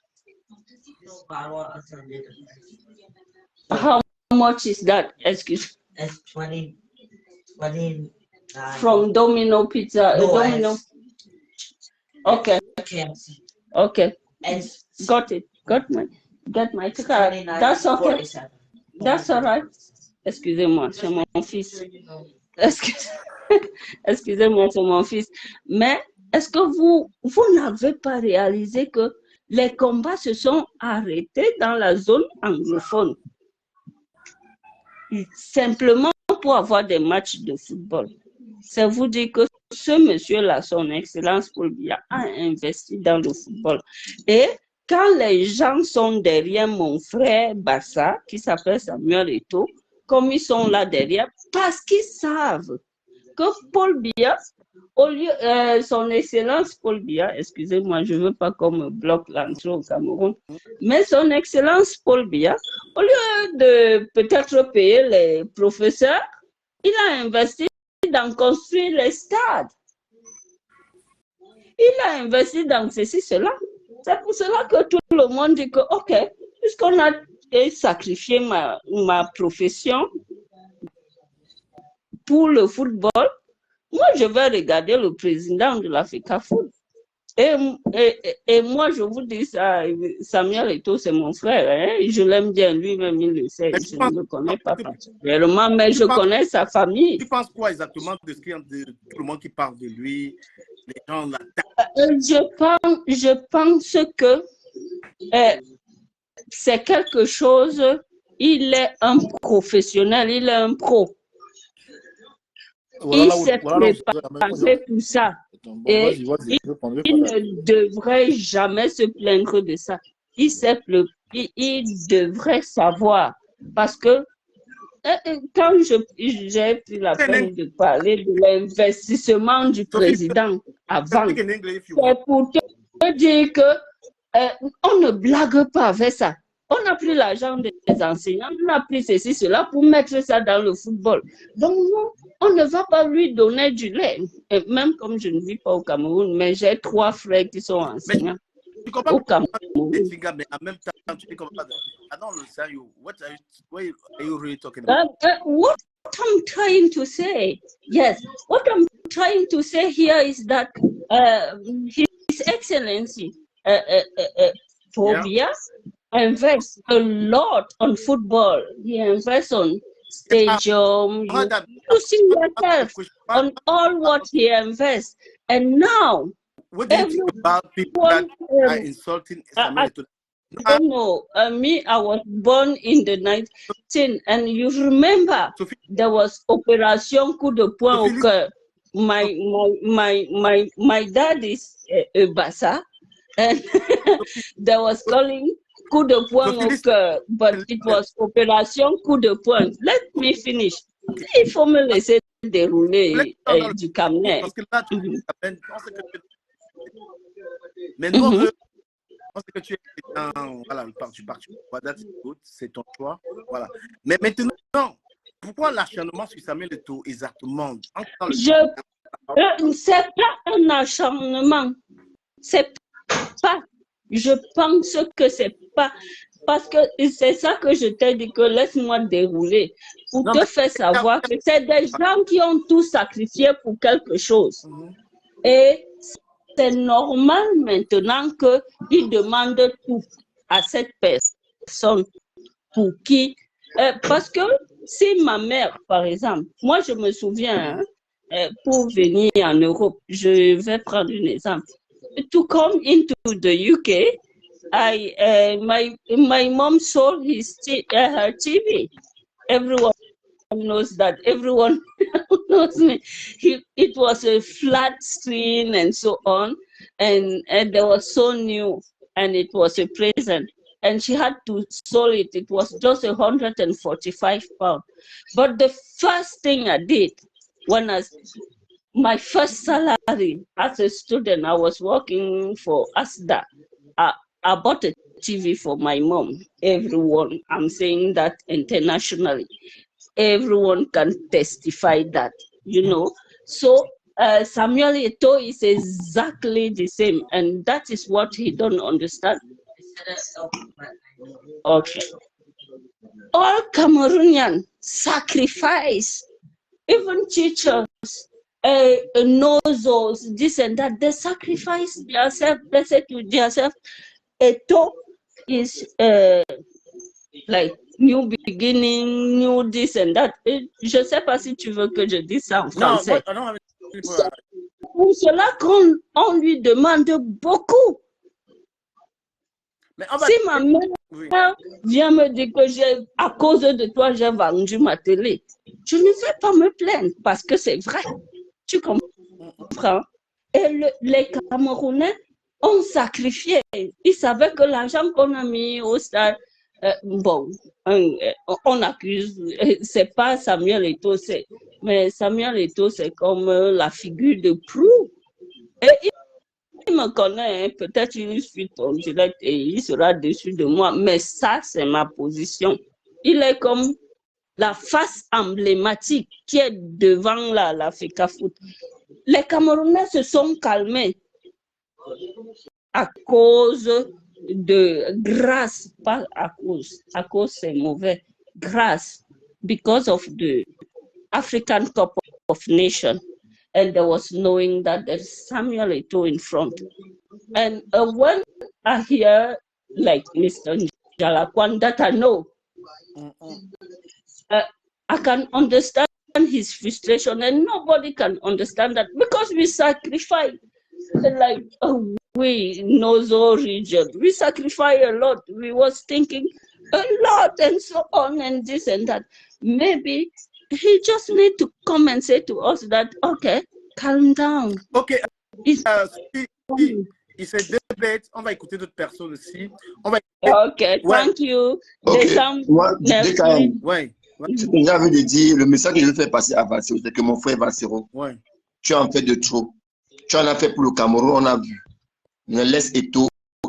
F: How much is that? Excuse me.
G: 20.
F: From Domino Pizza.
G: No,
F: Domino. Okay.
G: KFC.
F: Okay.
G: And
F: Got it. Get my ticket. That's okay. That's all right. Excusez-moi, c'est mon fils. Excusez-moi, c'est mon fils. Mais est-ce que vous n'avez pas réalisé que les combats se sont arrêtés dans la zone anglophone? Simplement pour avoir des matchs de football. C'est vous dire que ce monsieur-là, son Excellence Paul Biya, a investi dans le football. Et quand les gens sont derrière mon frère Bassa, qui s'appelle Samuel Eto'o, comme ils sont là derrière, parce qu'ils savent que Paul Biya, au lieu, son Excellence Paul Biya, excusez-moi, je ne veux pas qu'on me bloque l'entrée au Cameroun, mais son Excellence Paul Biya, au lieu de peut-être payer les professeurs, il a investi dans construire les stades. Il a investi dans ceci, cela. C'est pour cela que tout le monde dit que, OK, puisqu'on a sacrifié ma profession pour le football, moi, je vais regarder le président de l'Africa Foot. Et moi, je vous dis ça, Samuel Eto'o, c'est mon frère. Hein? Je l'aime bien, lui-même, il le sait. Je ne le connais pas particulièrement, mais je connais sa famille.
A: Tu penses quoi exactement de tout le monde qui parle de lui, les gens là?
F: Je pense que c'est quelque chose, il est un professionnel, il est un pro. Il s'est préparé tout ça. Et il ne devrait jamais se plaindre de ça. Il devrait savoir. Parce que quand j'ai pris la peine de parler de l'investissement du président avant, c'est pour te dire que on ne blague pas avec ça. On a pris l'argent des enseignants, on a pris ceci, cela pour mettre ça dans le football. Donc, on ne va pas lui donner du lait. Et même comme je ne vis pas au Cameroun, mais j'ai 3 frères qui sont enseignants au Cameroun.
A: Mais en même temps, tu ne comprends pas. I don't understand you. What are you really talking about?
F: What I'm trying to say, yes, what I'm trying to say here is that His Excellency Paul Biya invests a lot on football. He invests on stadium. You see yourself on all what he invests. And now,
A: what do you think about people that are insulting Samuel Eto'o?
F: I don't know. I was born in the 19th, and you remember there was Operation Coup de Poing au cœur. My dad is Bassa, and there was calling Coup de Poing au cœur, but it was Opération Coup de Poing. Let me finish. Il faut me laisser dérouler du Cameroun.
A: Parce que là, mais nous, on sait que tu es dans voilà, le parti. C'est ton choix. Voilà. Mais maintenant, pourquoi l'acharnement sur Samuel Eto'o exactement?
F: C'est pas un acharnement. C'est pas. Je pense que c'est pas. Parce que c'est ça que je t'ai dit, que laisse-moi dérouler. Pour te faire savoir que c'est des gens qui ont tout sacrifié pour quelque chose. Et c'est normal maintenant qu'il demande tout à cette personne pour qui... parce que si ma mère, par exemple, moi je me souviens, hein, pour venir en Europe, je vais prendre un exemple. To come into the UK, my mom sold her TV. Everyone knows that. Everyone knows me. It was a flat screen and so on, and they were so new, and it was a present. And she had to sell it. It was just £145. But the first thing I did when my first salary as a student, I was working for ASDA. I bought a TV for my mom. Everyone, I'm saying that internationally. Everyone can testify that, you know. So Samuel Eto'o is exactly the same, and that is what he don't understand. Okay. All Cameroonian sacrifice, even teachers, nozos, this and that, they sacrifice themselves, they say to themselves, Eto'o is like new beginning, new this and that. Je ne sais pas si tu veux que je dise ça en français.
A: Non,
F: pour cela qu'on lui demande beaucoup.
A: Mais
F: si ma mère vient me dire que à cause de toi, j'ai vendu ma télé, je ne vais pas me plaindre parce que c'est vrai. Tu comprends? Et les Camerounais ont sacrifié. Ils savaient que l'argent qu'on a mis au stade, bon, on accuse, c'est pas Samuel Eto'o, mais Samuel Eto'o, c'est comme la figure de proue. Et il me connaît, hein, peut-être il suit en direct et il sera déçu de moi, mais ça, c'est ma position. Il est comme la face emblématique qui est devant la FECAFOOT. Les Camerounais se sont calmés à cause grâce, pas à cause c'est mauvais, grâce, because of the African Cup of Nations. And there was knowing that there's Samuel Eto'o in front. And when I hear like Mr. Njalakwan that I know, I can understand his frustration, and nobody can understand that because we sacrifice, like we Nozo region, we sacrifice a lot. We was thinking a lot and so on and this and that. Maybe he just need to come and say to us that, okay, calm down.
A: Ok, il se débête, on va écouter d'autres personnes aussi. On va
F: écouter... Ok, thank you.
C: Okay. Moi, ce que j'ai envie de dire, le message que je veux faire passer à Valsero, c'est que mon frère Valsero, tu en fais de trop. Tu en as fait pour le Cameroun, on a vu. Ne laisse Eto'o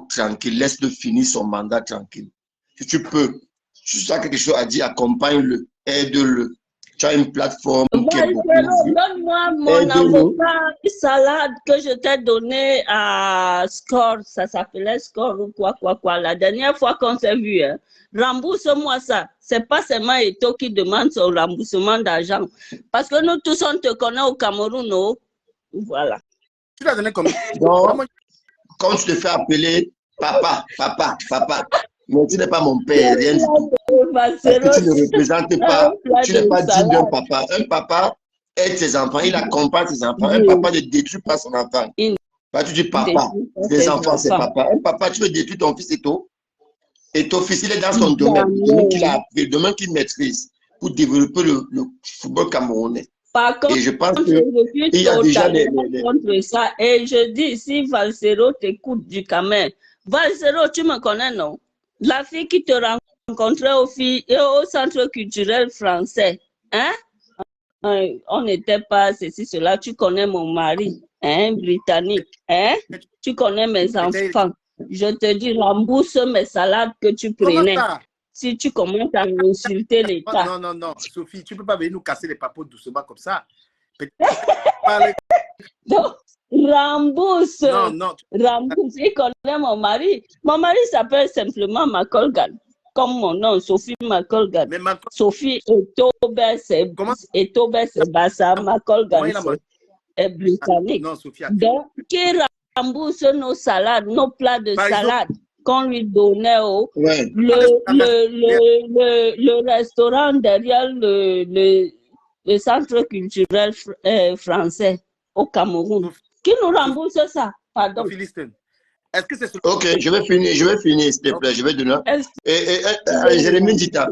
C: tranquille, laisse-le finir son mandat tranquille. Si tu peux, si tu as quelque chose à dire, accompagne-le, aide-le. Tu as une plateforme qui est beaucoup.
F: Donne-moi mon avocat salade que je t'ai donné à Score, ça s'appelait Score ou quoi. La dernière fois qu'on s'est vu, hein. Rembourse-moi ça. C'est pas seulement Eto'o qui demande son remboursement d'argent. Parce que nous tous, on te connaît au Cameroun, non? Voilà.
A: Tu l'as donné combien?
C: Quand tu te fais appeler papa, mais tu n'es pas mon père, rien du tout. Parce que tu ne représentes pas, tu n'es pas digne d'un papa. Un papa aide ses enfants, il accompagne ses enfants. Un papa ne détruit pas son enfant. Tu dis papa, les enfants c'est papa. Un papa, tu veux détruire ton fils Eto'o. Et ton fils, il est dans son domaine, le domaine qu'il a appris, le domaine qu'il maîtrise pour développer le football camerounais.
F: Par contre,
C: et je pense qu'il y a déjà des...
F: contre ça. Et je dis, si Valsero t'écoute du Cameroun, Valsero, tu me connais, non? La fille qui te rencontrait au centre culturel français, hein? On n'était pas ceci, cela. Tu connais mon mari, hein, britannique, hein? Tu connais mes enfants. Je te dis, rembourse mes salades que tu prenais. Si tu commences à insulter l'État.
A: Non, Sophie, tu ne peux pas venir nous casser les papots doucement comme ça.
F: Non, rembourse.
A: Non.
F: Rembourse. Il connaît mon mari. Mon mari s'appelle simplement Macolgan. Comme mon nom, Sophie Macolgan. Sophie Eto'o, c'est Bassa, Macolgan, c'est britannique.
A: Non, Sophie.
F: Donc, qui rembourse nos salades, nos plats de
A: Par exemple,
F: salade qu'on lui donnait au
C: Ouais.
F: le restaurant derrière le centre culturel français au Cameroun. Qui nous rembourse ça? Pardon.
A: Philistine. Est-ce que c'est ce...
C: Ok, je vais finir, s'il te plaît. Je vais donner. Jérémy Dita,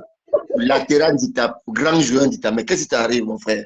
C: latéral Dita, grand joueur Dita. Mais qu'est-ce qui t'arrive, mon frère?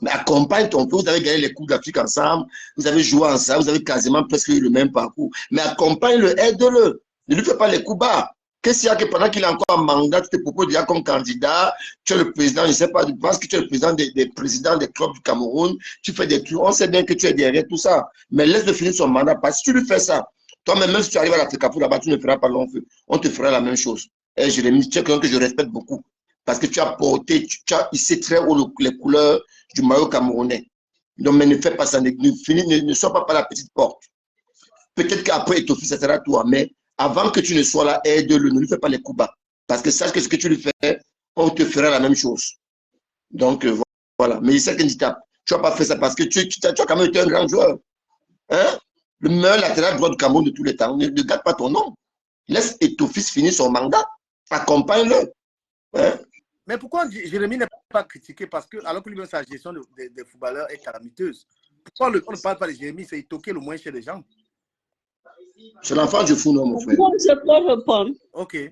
C: Mais accompagne ton peu. Vous avez gagné les Coupes d'Afrique ensemble. Vous avez joué ensemble. Vous avez quasiment presque eu le même parcours. Mais accompagne-le, aide-le. Ne lui fais pas les coups bas. Qu'est-ce qu'il y a que pendant qu'il a encore un mandat, tu te proposes déjà comme candidat, tu es le président, je ne sais pas, je pense que tu es le président des présidents des clubs du Cameroun, tu fais des trucs, on sait bien que tu es derrière tout ça. Mais laisse-le finir son mandat, parce que si tu lui fais ça, toi-même, même si tu arrives à l'Afrique là-bas, tu ne feras pas long feu. On te fera la même chose. Et Jérémy, tu es quelqu'un que je respecte beaucoup, parce que tu as porté, tu as hissé très haut les couleurs du maillot camerounais. Donc, mais ne fais pas ça, ne sois pas par la petite porte. Peut-être qu'après, ton fils, ça sera toi, mais avant que tu ne sois là, aide-le, ne lui fais pas les coups bas. Parce que sache que ce que tu lui fais, on te fera la même chose. Donc, voilà. Mais il sait que tu n'as pas fait ça parce que tu as quand même été un grand joueur. Hein? Le meilleur latéral droit du Cameroun de tous les temps. Ne gâte pas ton nom. Laisse ton fils finir son mandat. Accompagne-le. Hein?
A: Mais pourquoi Jérémy n'est pas critiqué? Parce que, alors que lui-même, sa gestion des footballeurs est calamiteuse. Pourquoi on ne parle pas de Jérémy? C'est toquer le moins chez les gens.
C: C'est l'enfant du fou, non, mon frère?
F: Moi, je peux répondre.
A: Ok.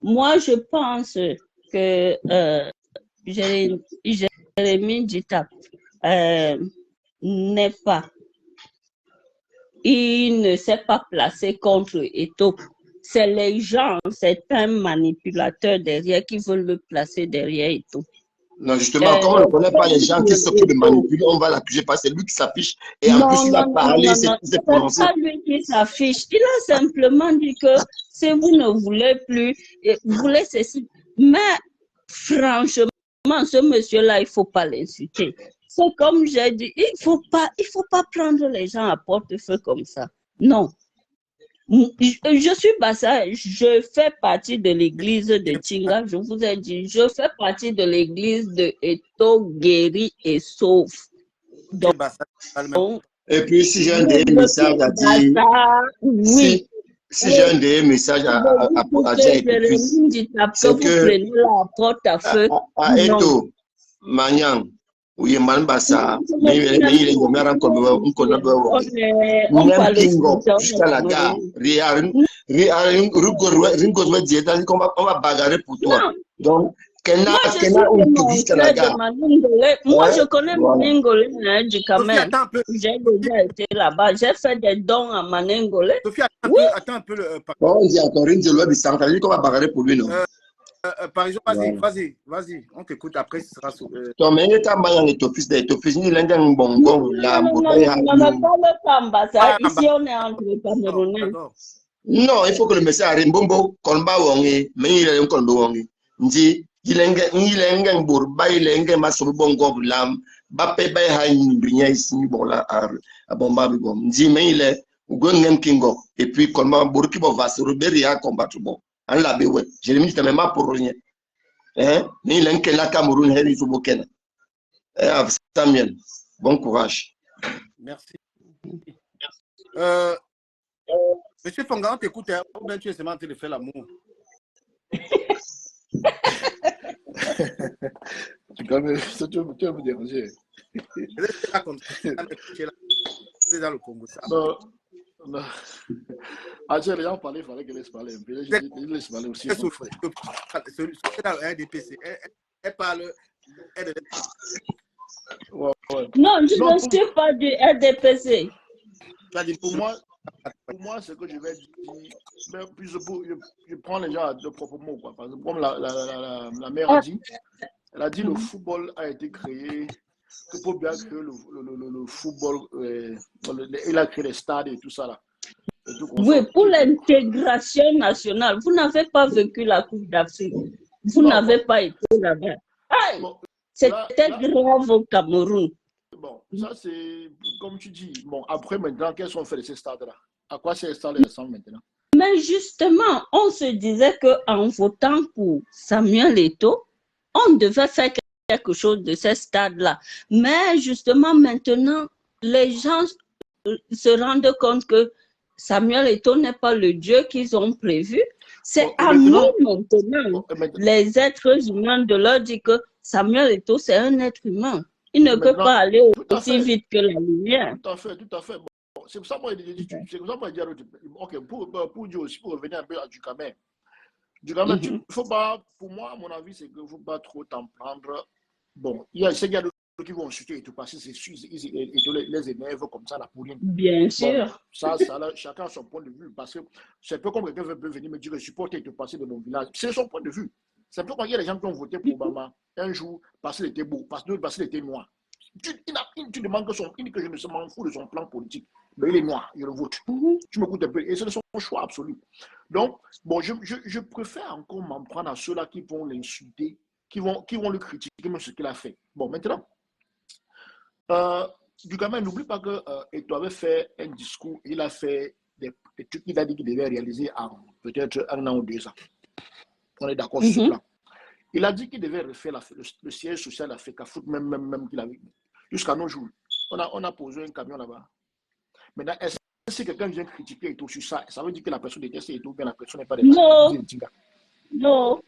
F: Moi, je pense que Jérémy Dita n'est pas. Il ne s'est pas placé contre Eto'o. C'est les gens, c'est un manipulateur derrière qui veulent le placer derrière Eto'o.
C: Non, justement, comme on ne connaît pas les gens qui s'occupent de manipuler, on va l'accuser parce que c'est lui qui s'affiche. Et en plus, il a parlé, c'est prononcé.
F: C'est pas lui qui s'affiche. Il a simplement dit que si vous ne voulez plus, vous voulez ceci. Mais franchement, ce monsieur-là, il ne faut pas l'insulter. C'est comme j'ai dit, il faut pas prendre les gens à portefeuille comme ça. Non. Je suis Bassa, je fais partie de l'église de Tinga, je vous ai dit, je fais partie de l'église de Eto'o, guéri et sauve. Donc,
C: et puis, si j'ai un des messages à dire,
F: oui.
C: Si j'ai un des messages à dire, c'est que
F: la porte à feu.
C: À Eto'o, Magnang, oui, Malbassa, mais il est jusqu'à la gare. On va bagarrer pour toi. Donc, jusqu'à la gare.
F: Moi, je connais Maningolé du Cameroun. J'ai déjà été là-bas. J'ai fait des dons à Maningolé.
A: Sophie, attends un peu.
C: On dit encore une de l'Ouest du Centre. On va bagarrer pour lui, non?
A: Par exemple, vas-y, on t'écoute après, ce sera sur.
C: Toi, mais il est en ton fils, ni l'un un bonbon, là,
F: ici, on est entre Camerounais.
C: Non, il faut que le message arrive. Bombo, Kolba Wongi, mais il est un Kolba Wongi. Ndi, il est un bourba, il est un masso bongo, lam, Bape Bay Hain, Brigna ici, bon là, à Bomba, Ndi, mais il est Gongem Kingo, et puis Kolba Burkibo va se rebérer à combattre. Bon. Allah bewe, Jérémy dit même pas pour rien. Hein? Mais il est là Cameroun, il est au Burkina. Samuel, bon courage.
A: Merci. Monsieur Fonga, on t'écoute, ou bien tu es seulement en train de faire l'amour.
B: Tu vas me déranger.
A: C'est dans le Congo, ça.
B: Non. Les gens parlaient, il fallait qu'elle laisse parler un peu. Je laisse parler aussi.
A: Celui dans le RDPC, elle parle.
F: Non, je ne suis pas du RDPC.
B: Pour moi, ce que je vais dire, je prends les gens à de propres mots. Quoi. Par exemple, comme la mère a dit, elle a dit le football a été créé. Pour bien créer le football, il a créé les stades et tout ça là.
F: Oui, pour l'intégration nationale, vous n'avez pas vécu la Coupe d'Afrique. Vous n'avez pas été là-bas. C'était grave au Cameroun.
B: Bon, ça c'est comme tu dis. Bon, après maintenant, quels sont faits ces stades-là? À quoi ces stades ressemblent maintenant?
F: Mais justement, on se disait qu'en votant pour Samuel Eto'o, on devait faire quelque chose de ces stades-là. Mais justement, maintenant, les gens se rendent compte que Samuel Eto'o n'est pas le Dieu qu'ils ont prévu. C'est à nous maintenant, les êtres humains, de leur dire que Samuel Eto'o, c'est un être humain. Il ne peut pas aller aussi vite que la lumière.
B: Tout à fait, tout à fait. Bon, c'est pour ça que moi, c'est pour ça que moi, je dis, ok, pour dire aussi, pour revenir un peu à Dukamel. Dukamel, il faut pas, pour moi, à mon avis, c'est qu'il ne faut pas trop t'en prendre. Bon, il y a ces gars qui vont insulter et tout passer, c'est sûr, ils les énervent comme ça, là, pour rien.
F: Bien sûr.
B: Bon, ça, chacun a son point de vue, parce que c'est un peu comme quelqu'un peut venir me dire que je supporte et tout passer de mon village. C'est son point de vue. C'est un peu comme il y a des gens qui ont voté pour Obama un jour parce qu'il était beau, parce qu'il était noir. Tu demandes que je ne m'en fous de son plan politique. Mais il est noir, je le vote. Tu m'écoutes un peu. Et c'est son choix absolu. Donc, bon, je préfère encore m'en prendre à ceux-là qui vont l'insulter, qui vont le critiquer, même ce qu'il a fait. Bon, maintenant, Dukamel, n'oublie pas que Eto'o avait fait un discours, il a fait des trucs qu'il a dit qu'il devait réaliser en peut-être 1 an ou 2 ans. On est d'accord sur ce plan. Il a dit qu'il devait refaire le siège social à FECAFOOT, même qu'il avait. Jusqu'à nos jours, on a posé un camion là-bas. Maintenant, est-ce que si quelqu'un vient critiquer Eto'o sur ça, ça veut dire que la personne déteste Eto'o, ou bien la personne n'est pas détestée?
F: Non.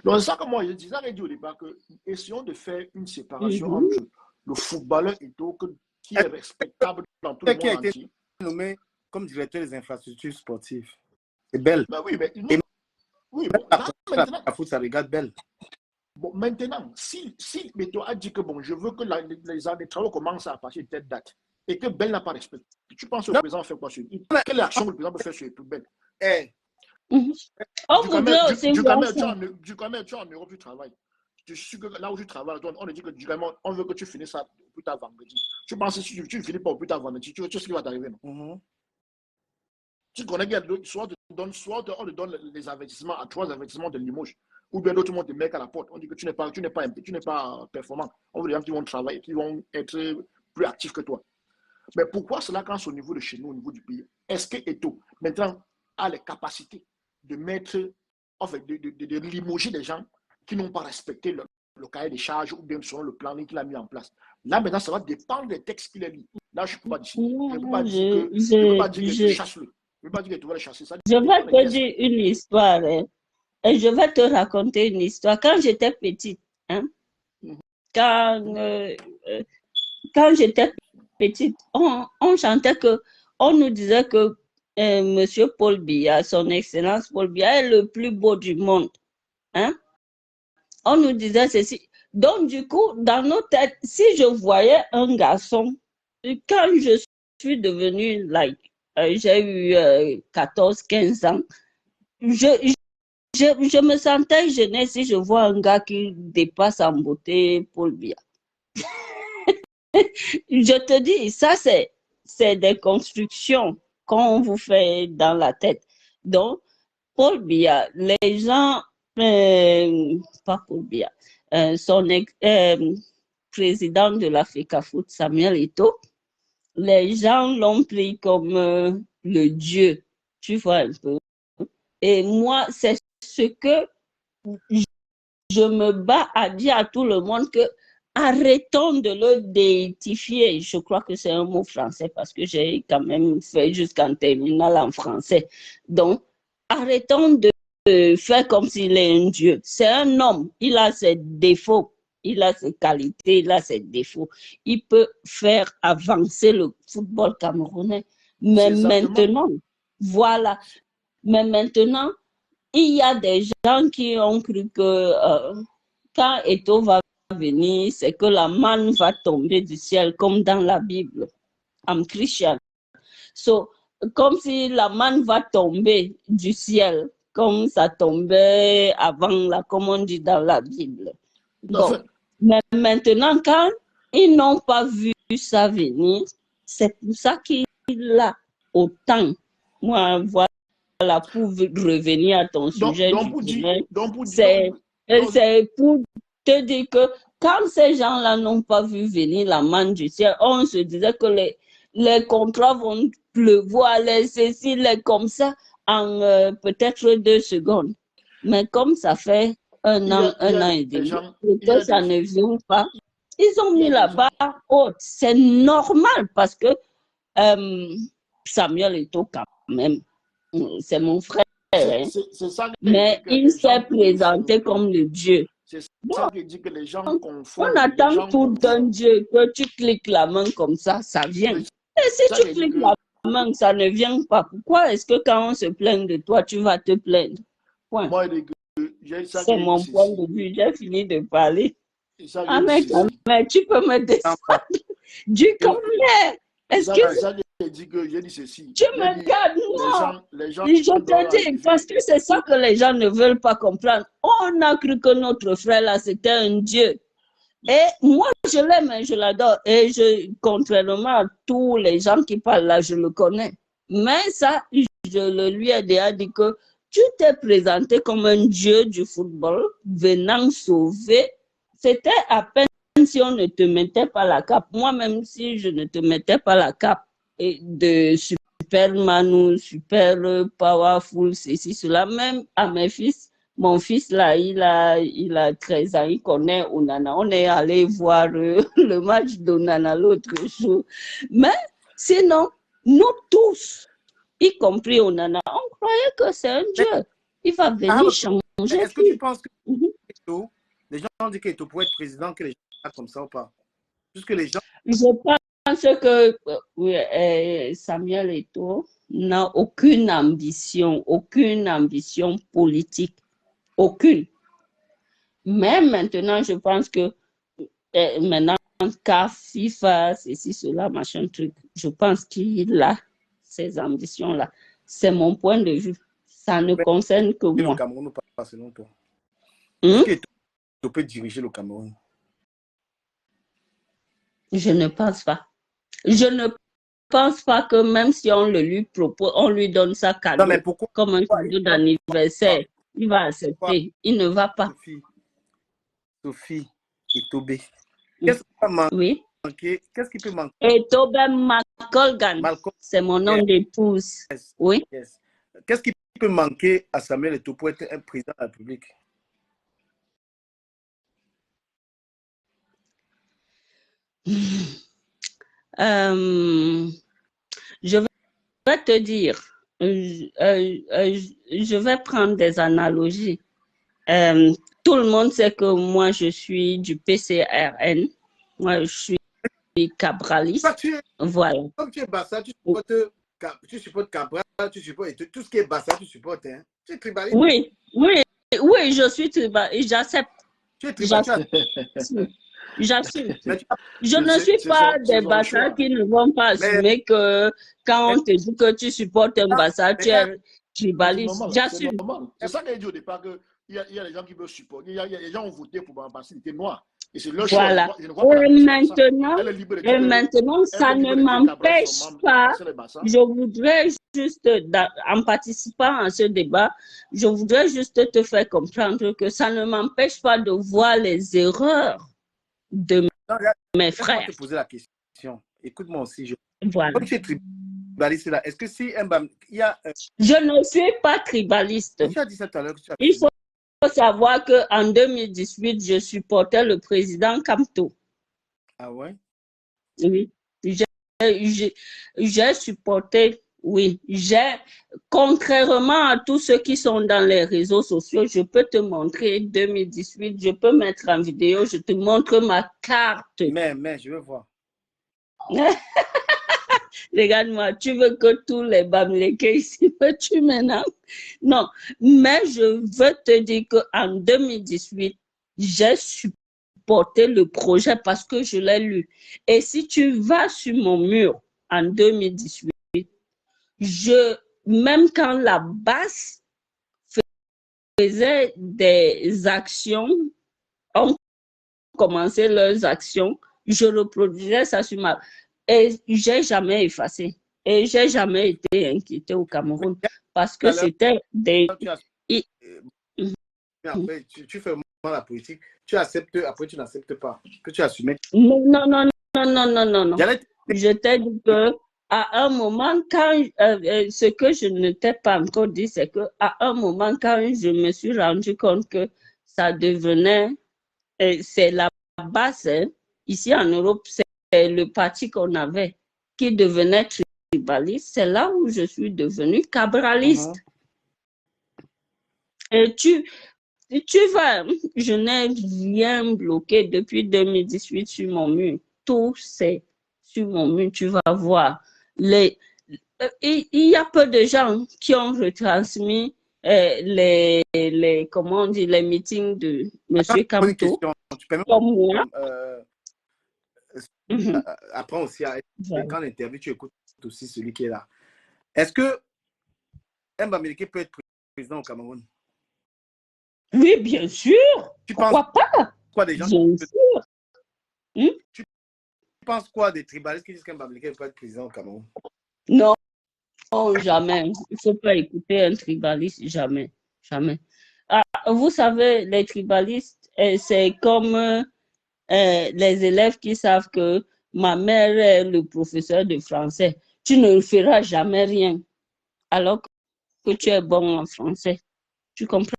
B: Donc, c'est ça que moi, je disais au départ que essayons de faire une séparation entre le footballeur Eto'o qui est respectable dans tout le monde entier.
A: Qui a été nommé comme directeur des infrastructures sportives. C'est Bell.
B: Ben oui, mais oui,
A: bon, maintenant, la foot, ça regarde Bell.
B: Bon, maintenant, si Eto'o a dit que bon, je veux que les travaux commencent à partir de telle date et que Bell n'a pas respecté, tu penses que le président fait quoi sur lui? Quelle action le président peut faire sur Bell? Dukamel, tu es en Europe, tu travailles. Je suis que là où tu travailles, on te dit que Dukamel, on veut que tu finisses ça plus tard vendredi. Tu penses que si tu ne finis pas plus tard vendredi, tu sais ce qui va t'arriver, non? Tu connais bien, soit on te donne les avertissements à 3 avertissements de Limoges, ou bien d'autres monde te mettent à la porte. On dit que tu n'es pas performant. On veut des gens qui vont travailler, qui vont être plus actifs que toi. Mais pourquoi cela quand c'est au niveau de chez nous, au niveau du pays? Est-ce que Eto'o, maintenant, a les capacités de mettre, en fait, de limoger des gens qui n'ont pas respecté le cahier des charges ou bien selon le planning qu'il a mis en place? Là, maintenant, ça va dépendre des textes qu'il a mis. Là, je ne peux pas dire. Je ne peux pas dire que tu chasses-le. Je ne peux pas dire que tu vas le chasser. Ça,
F: je vais te dire une histoire. Et je vais te raconter une histoire. Quand j'étais petite, quand j'étais petite, on chantait que, on nous disait que Monsieur Paul Biya, son Excellence Paul Biya, est le plus beau du monde. On nous disait ceci. Donc, du coup, dans nos têtes, si je voyais un garçon, quand je suis devenue j'ai eu 14, 15 ans, je me sentais gênée si je vois un gars qui dépasse en beauté Paul Biya. Je te dis, ça, c'est des constructions qu'on vous fait dans la tête. Donc, Paul Biya, les gens, pas Paul Biya, son président de la FECAFOOT, Samuel Eto'o, les gens l'ont pris comme le Dieu, tu vois un peu. Et moi, c'est ce que je me bats à dire à tout le monde, que arrêtons de le déifier. Je crois que c'est un mot français parce que j'ai quand même fait jusqu'en terminale en français. Donc, arrêtons de faire comme s'il est un Dieu. C'est un homme, il a ses défauts, il a ses qualités, il a ses défauts. Il peut faire avancer le football camerounais. Mais maintenant, voilà. Mais maintenant, il y a des gens qui ont cru que quand Eto'o va venir, c'est que la manne va tomber du ciel, comme dans la Bible. I'm Christian. So, comme si la manne va tomber du ciel, comme ça tombait avant, comme on dit dans la Bible. Bon, mais maintenant, quand ils n'ont pas vu ça venir, c'est pour ça qu'il a autant. Moi, voilà, pour revenir à ton sujet, c'est pour te dire que quand ces gens-là n'ont pas vu venir la manne du ciel, on se disait que les contrats vont pleuvoir, les ceci, les comme ça, en peut-être 2 secondes. Mais comme ça fait un an et demi, et que ça ne vient pas, ils ont mis la barre haute. C'est normal parce que Samuel Eto'o, quand même, c'est mon frère. Hein.
B: C'est ça
F: mais il s'est présenté comme le Dieu.
B: C'est ça qui dit que les gens confondent.
F: On attend tout d'un Dieu, que tu cliques la main comme ça vient. Et si tu cliques la main, ça ne vient pas. Pourquoi est-ce que quand on se plaint de toi, tu vas te plaindre? Point. C'est mon point de vue. J'ai fini de parler. Mais tu peux me descendre du combien? Est-ce que
B: j'ai dit ceci.
F: Tu me gardes, non. Je te dis, parce que c'est ça que les gens ne veulent pas comprendre. On a cru que notre frère là, c'était un Dieu. Et moi, je l'aime, je l'adore. Et contrairement à tous les gens qui parlent là, je le connais. Mais ça, je lui ai déjà dit que tu t'es présenté comme un Dieu du football, venant sauver. C'était à peine si on ne te mettait pas la cape. Moi-même, si je ne te mettais pas la cape de Superman ou Super Powerful, ceci, cela, même à mes fils, mon fils là, il a 13 ans, il connaît Onana. On est allé voir le match d'Onana l'autre jour. Mais sinon, nous tous, y compris Onana, on croyait que c'est un Dieu. Il va venir changer.
A: Est-ce que tu penses que les gens disent qu'il pourrait être président, que les gens sont comme ça ou pas? Puisque les gens...
F: Je pense que Samuel Eto'o n'a aucune ambition politique. Aucune. Mais maintenant, je pense que maintenant, CAF, FIFA, ceci, cela, machin truc, je pense qu'il a ces ambitions-là. C'est mon point de vue. Ça ne concerne que moi.
A: Le Cameroun ou pas, selon toi? Est-ce que tu peux diriger le Cameroun?
F: Je ne pense pas. Je ne pense pas que même si on le lui propose, on lui donne ça cadeau, comme un cadeau d'anniversaire, il va accepter. Il ne va pas.
A: Sophie Etobé. Qu'est-ce qui peut manquer?
F: Oui.
A: Qu'est-ce qui peut manquer?
F: Etobé Makolgan. C'est mon nom d'épouse.
A: Yes.
F: Oui.
A: Yes. Qu'est-ce qui peut manquer à Samuel Eto'o pour être un président de la République?
F: Je vais te dire, je vais prendre des analogies. Tout le monde sait que moi, je suis du PCRN. Moi, je suis cabraliste. Voilà.
A: Comme tu es Bassa, tu supportes Cabral, tu supportes tout ce qui est Bassa, tu supportes. Hein? Tu es tribaliste.
F: Oui, je suis tribaliste. J'accepte.
A: Tu es tribaliste.
F: J'assume. Je ne suis pas des Bassa qui ne vont pas assumer que quand on te dit que tu supportes un Bassa, tu es tribaliste. J'assume.
B: C'est ça qu'il a dit au départ, qu'il y a des gens qui veulent supporter. Il y a des gens qui ont voté pour Bassa, il était noir. Et c'est leur choix.
F: Voilà. Et maintenant, ça ne m'empêche pas. Je voudrais juste, en participant à ce débat, je voudrais juste te faire comprendre que ça ne m'empêche pas de voir les erreurs de mes frères.
A: Je vais te poser la question. Écoute-moi aussi.
F: Voilà.
A: Quand tu es tribaliste là, est-ce que si il y a...
F: Je ne suis pas tribaliste.
A: Tu as dit ça tout à l'heure.
F: Il faut savoir qu'en 2018, je supportais le président Kamto.
A: Ah ouais?
F: Oui. J'ai supporté, oui. Contrairement à tous ceux qui sont dans les réseaux sociaux, je peux te montrer 2018, je peux mettre en vidéo, je te montre ma carte.
A: Mais, je veux voir.
F: Regarde-moi, tu veux que tous les Bamileke ici me tuent maintenant? Non, mais je veux te dire qu'en 2018, j'ai supporté le projet parce que je l'ai lu. Et si tu vas sur mon mur en 2018, même quand la base faisait des actions, ont commencé leurs actions, je reproduisais ça sur ma... Et j'ai jamais effacé. Et j'ai jamais été inquiétée au Cameroun parce que c'était des...
A: Après, tu fais vraiment la politique, tu acceptes, après tu n'acceptes pas, que tu assumes.
F: Non. Je t'ai dit que à un moment, quand ce que je ne t'ai pas encore dit, c'est que à un moment, quand je me suis rendu compte que ça devenait, c'est la base, hein, ici en Europe, c'est le parti qu'on avait qui devenaient tribalistes, c'est là où je suis devenue cabraliste. Et tu vas, je n'ai rien bloqué depuis 2018 sur mon mur. Tout c'est sur mon mur, tu vas voir. Il y a peu de gens qui ont retransmis comment on dit, les meetings de M. Kamto. Comme moi.
A: Apprends aussi à quand on interview, tu écoutes aussi celui qui est là. Est-ce que Mbamileke peut être président au Cameroun?
F: Oui, bien sûr. Pourquoi pas?
A: Quoi des gens
F: bien sûr.
A: Tu penses quoi des tribalistes qui disent qu'Mbamileke peut être président au Cameroun?
F: Non, jamais. Il ne faut pas écouter un tribaliste, jamais. Jamais. Ah, vous savez, les tribalistes, c'est comme les élèves qui savent que ma mère est le professeur de français. Tu ne feras jamais rien alors que tu es bon en français. Tu comprends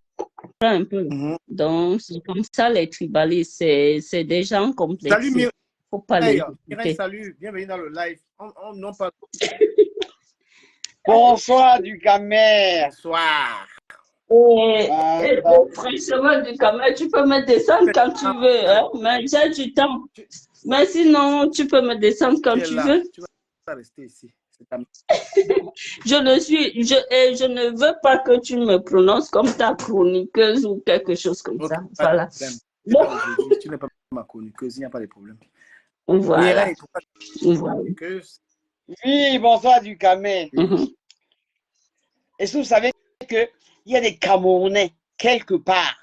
F: un peu? Donc, c'est comme ça les tribalistes. C'est des gens complexés.
A: Salut Mireille.
F: Faut pas les
A: Mireille, salut. Bienvenue dans le live. Non pas...
G: Bonsoir du Camer.
A: Bonsoir.
F: Franchement, du Camer, tu peux me descendre quand tu veux, hein? Mais j'ai du temps. Mais sinon, tu peux me descendre quand tu veux.
A: Tu vas rester ici.
F: Je ne veux pas que tu me prononces comme ta chroniqueuse ou quelque chose comme ça. Voilà.
A: Tu n'es pas ma chroniqueuse, il n'y a pas de problème.
F: Voilà.
G: Oui, bonsoir du Camer. Est-ce que vous savez qu'il y a des Camerounais quelque part,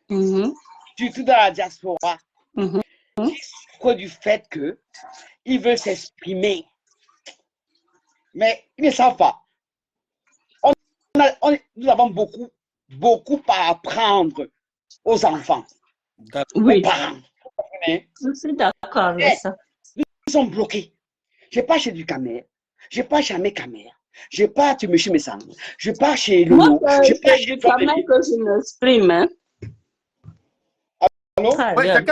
G: surtout dans la diaspora, qui souffrent du fait qu'ils veulent s'exprimer. Mais ils ne savent pas. Nous avons beaucoup à apprendre aux enfants.
F: Oui.
G: Aux parents.
F: Je suis d'accord avec ça.
G: Nous sommes bloqués. Je n'ai pas chez du Camer. Je n'ai pas chez mes Camer. Je n'ai pas chez M. Messang. Je n'ai pas chez Lolo.
F: Je n'ai pas chez du Camer que je m'exprime. Hein?
G: Allô?
A: Ouais,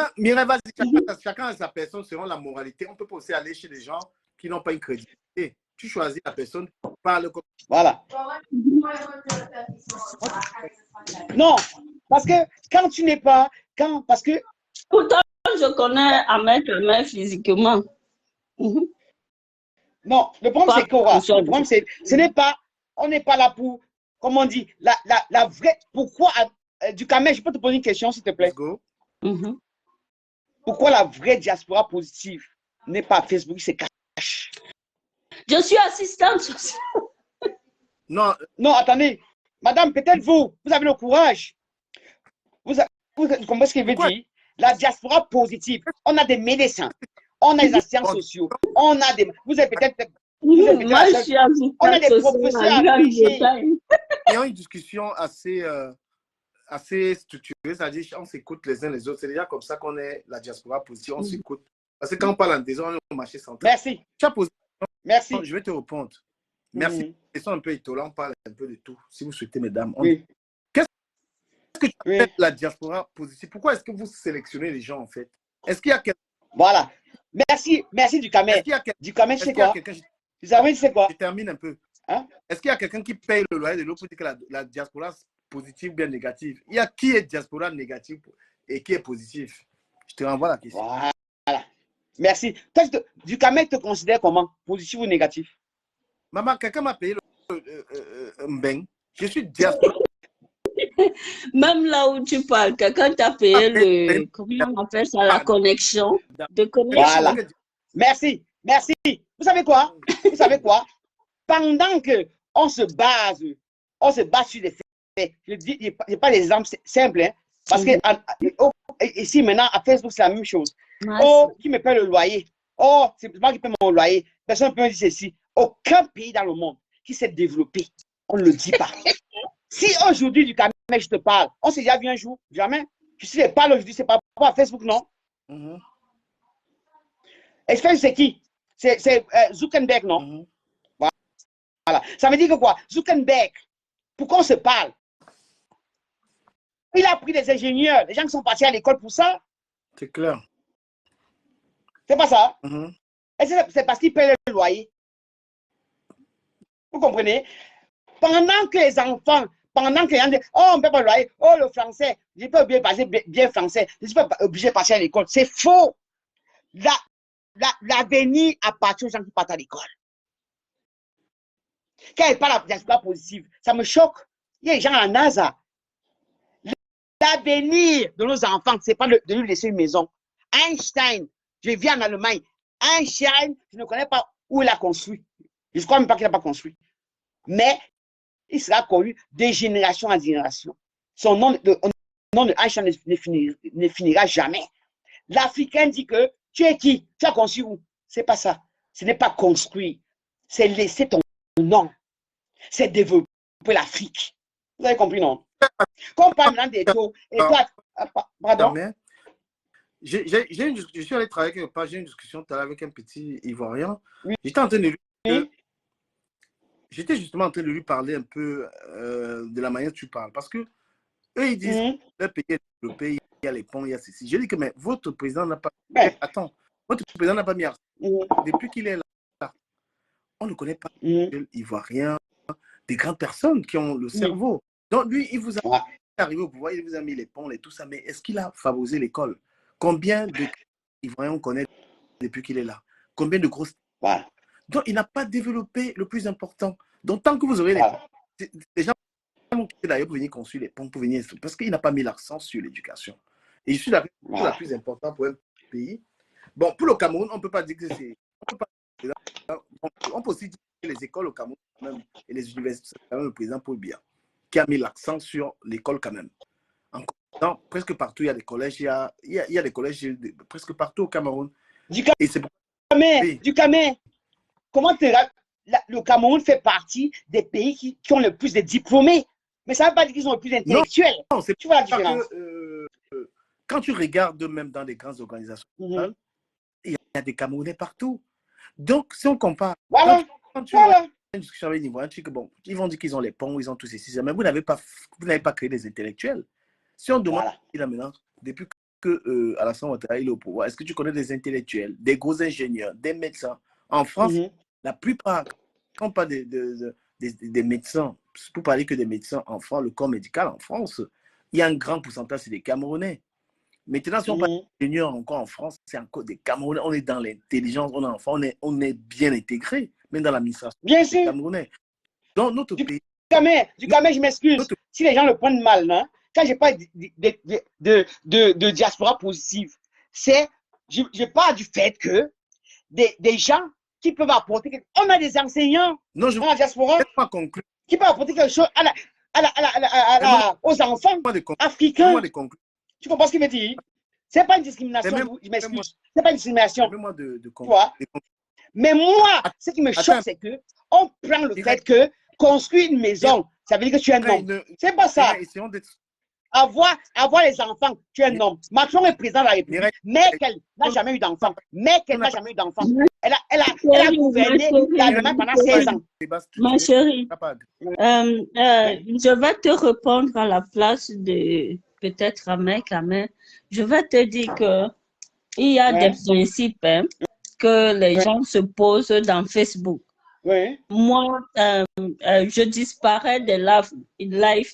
A: chacun a sa personne selon la moralité. On peut pas aussi aller chez des gens qui n'ont pas une crédibilité. Tu choisis la personne, parle comme...
G: Voilà. Non, parce que quand tu n'es pas... parce que...
F: Pourtant, je connais Ahmed Kamer physiquement.
G: Non, le problème c'est quoi? Le problème c'est... On n'est pas là pour... Comment on dit? La vraie... Pourquoi... du Camer, je peux te poser une question, s'il te plaît?
A: Let's go.
G: Pourquoi la vraie diaspora positive n'est pas Facebook, c'est cash?
F: Je suis assistante sociale.
A: Non,
G: attendez. Madame, peut-être vous avez le courage. Vous comprenez ce qu'il veut dire? La diaspora positive. On a des médecins. On a des assistants sociaux. On a des... Vous êtes peut-être...
F: Moi, je suis assistante
G: on a des professeurs agrégés.
A: Il y a une discussion assez structurée. C'est-à-dire on s'écoute les uns les autres. C'est déjà comme ça qu'on est la diaspora positive. On s'écoute. Parce que quand on parle en désordre, on est au marché central.
G: Merci.
A: Tu as posé...
G: Merci.
A: Je vais te répondre. Merci. Question un peu étonnante. On parle un peu de tout. Si vous souhaitez, mesdames.
G: Oui.
A: Qu'est-ce que tu appelles la diaspora positive? Pourquoi est-ce que vous sélectionnez les gens, en fait? Est-ce qu'il y a quelqu'un...
G: Voilà. Merci du Camer. Du Camer, c'est quoi? Tu savez, c'est quoi?
A: Je termine un peu. Est-ce qu'il y a quelqu'un qui paye le loyer de l'autre pour dire que la diaspora positive ou bien négative? Il y a qui est diaspora négative et qui est positif? Je te renvoie la question.
G: Voilà. Merci. Toi, du Camer te considère comment? Positif ou négatif?
A: Maman, quelqu'un m'a payé le mbeng. Je suis diaspora.
F: Même là où tu parles, quelqu'un t'a payé le... Comment on appelle ça? La connexion. De connexion.
G: Voilà. Merci. Vous savez quoi? Pendant qu'on se base sur des faits, je dis pas des exemples simples, hein, parce que ici maintenant à Facebook c'est la même chose. Qui me paie le loyer? C'est moi qui paie mon loyer. Personne ne peut me dire ceci. Aucun pays dans le monde qui s'est développé, on ne le dit pas. Si aujourd'hui du Camer je te parle, on s'est déjà vu un jour, jamais. Si je parle aujourd'hui, c'est pas à Facebook, non? Expert, c'est qui? C'est Zuckerberg, non? Voilà. Ça veut dire que quoi? Zuckerberg, pourquoi on se parle? Il a pris des ingénieurs, des gens qui sont partis à l'école pour ça.
A: C'est clair.
G: C'est pas ça? C'est parce qu'ils paient le loyer. Vous comprenez? Pendant que les enfants, pendant que les gens disent, oh, on ne peut pas le loyer, oh, le français, je ne suis pas obligé de passer bien français, je ne suis pas obligé de passer à l'école. C'est faux. L'avenir appartient aux gens qui partent à l'école. Quand il parle de la diaspora positive, ça me choque. Il y a des gens en NASA. L'avenir de nos enfants, ce n'est pas de lui laisser une maison. Einstein, je vis en Allemagne. Einstein, je ne connais pas où il a construit. Je ne crois même pas qu'il n'a pas construit. Mais il sera connu de génération en génération. Son nom de Einstein ne finira jamais. L'Africain dit que tu es qui? Tu as construit où? Ce n'est pas ça. Ce n'est pas construire. C'est laisser ton nom. C'est développer l'Afrique. Vous avez compris, non? Quand on parle maintenant des taux, et toi, pardon?
A: Je suis allé travailler quelque part, j'ai une discussion tout à l'heure avec un petit Ivoirien. Oui. J'étais justement en train de lui parler un peu de la manière dont tu parles. Parce que eux, ils disent le pays est développé, il y a les ponts, il y a ceci. Je dis que mais votre président n'a pas. Attends, votre président n'a pas mis depuis qu'il est là. On ne connaît pas l'Ivoirien, des grandes personnes qui ont le cerveau. Donc lui, il vous a arrivé au pouvoir, il vous a mis les ponts et tout ça, mais est-ce qu'il a favorisé l'école? Combien d'Ivoiriens on connaît depuis qu'il est là? Combien de grosses... Donc, il n'a pas développé le plus important. Donc, tant que vous aurez les gens d'ailleurs pour venir construire les ponts, pour venir... Parce qu'il n'a pas mis l'accent sur l'éducation. Et je suis la plus importante pour un pays. Bon, pour le Cameroun, on ne peut pas dire que c'est... On peut aussi dire que les écoles au Cameroun même, et les universités, c'est quand même le président Paul Biya qui a mis l'accent sur l'école quand même. Non, presque partout, il y a des collèges, il y a des collèges presque partout au Cameroun. Du
G: Cameroun. Comment le Cameroun fait partie des pays qui ont le plus de diplômés? Mais ça ne veut pas dire qu'ils sont le plus intellectuels.
A: Non, c'est
G: tu vois la différence.
A: Quand tu regardes même dans des grandes organisations, il y a des Camerounais partout. Donc, si on compare, quand tu vois une discussion avec les Ivoiriens, bon, ils vont dire qu'ils ont les ponts, ils ont tous ces systèmes, mais vous n'avez pas créé des intellectuels. Si on demande là maintenant, depuis que Alassane Ouattara est au pouvoir, est-ce que tu connais des intellectuels, des gros ingénieurs, des médecins? En France, la plupart, quand on parle des médecins, pour parler que des médecins en France, le corps médical en France, il y a un grand pourcentage, c'est des Camerounais. Maintenant, si on parle d'ingénieurs encore en France, c'est encore des Camerounais. On est dans l'intelligence, on est bien intégré, même dans l'administration.
G: Bien sûr.
A: Camerounais. Dans notre pays.
G: Du Cameroun, je m'excuse. Si les gens le prennent mal, non? Quand je parle de diaspora positive, je parle du fait que des gens qui peuvent apporter on a des enseignants dans la diaspora qui peuvent apporter quelque chose aux enfants africains. Tu comprends ce qu'il veut dire? C'est pas une discrimination, je m'excuse. C'est pas une discrimination. Mais moi, ce qui me choque, c'est que on prend le fait que construire une maison, ça veut dire que tu es un homme. C'est pas ça. Avoir les enfants, tu es un homme. Macron est président de la République. Merkel n'a jamais eu d'enfant. Elle a gouverné l'Allemagne pendant 16 ans.
F: Ma chérie, je vais te répondre à la place de peut-être Ahmed. Je vais te dire qu'il y a des principes que les gens se posent dans Facebook.
G: Oui.
F: Moi, je disparais de live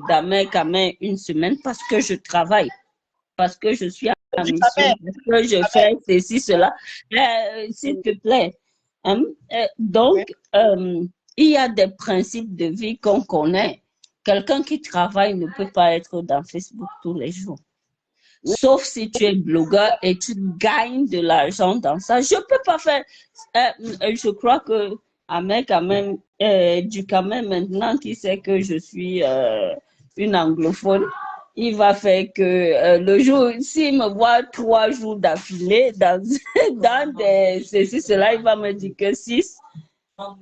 F: d'Ahmed une semaine parce que je travaille, parce que je suis en mission, parce que je fais ceci, cela. S'il te plaît. Donc, il y a des principes de vie qu'on connaît. Quelqu'un qui travaille ne peut pas être dans Facebook tous les jours. Sauf si tu es blogueur et tu gagnes de l'argent dans ça. Je ne peux pas faire... je crois que Ahmed du Cameroun maintenant qui sait que je suis une anglophone, il va faire que le jour, s'il me voit 3 jours d'affilée dans ceci, cela, il va me dire que 6.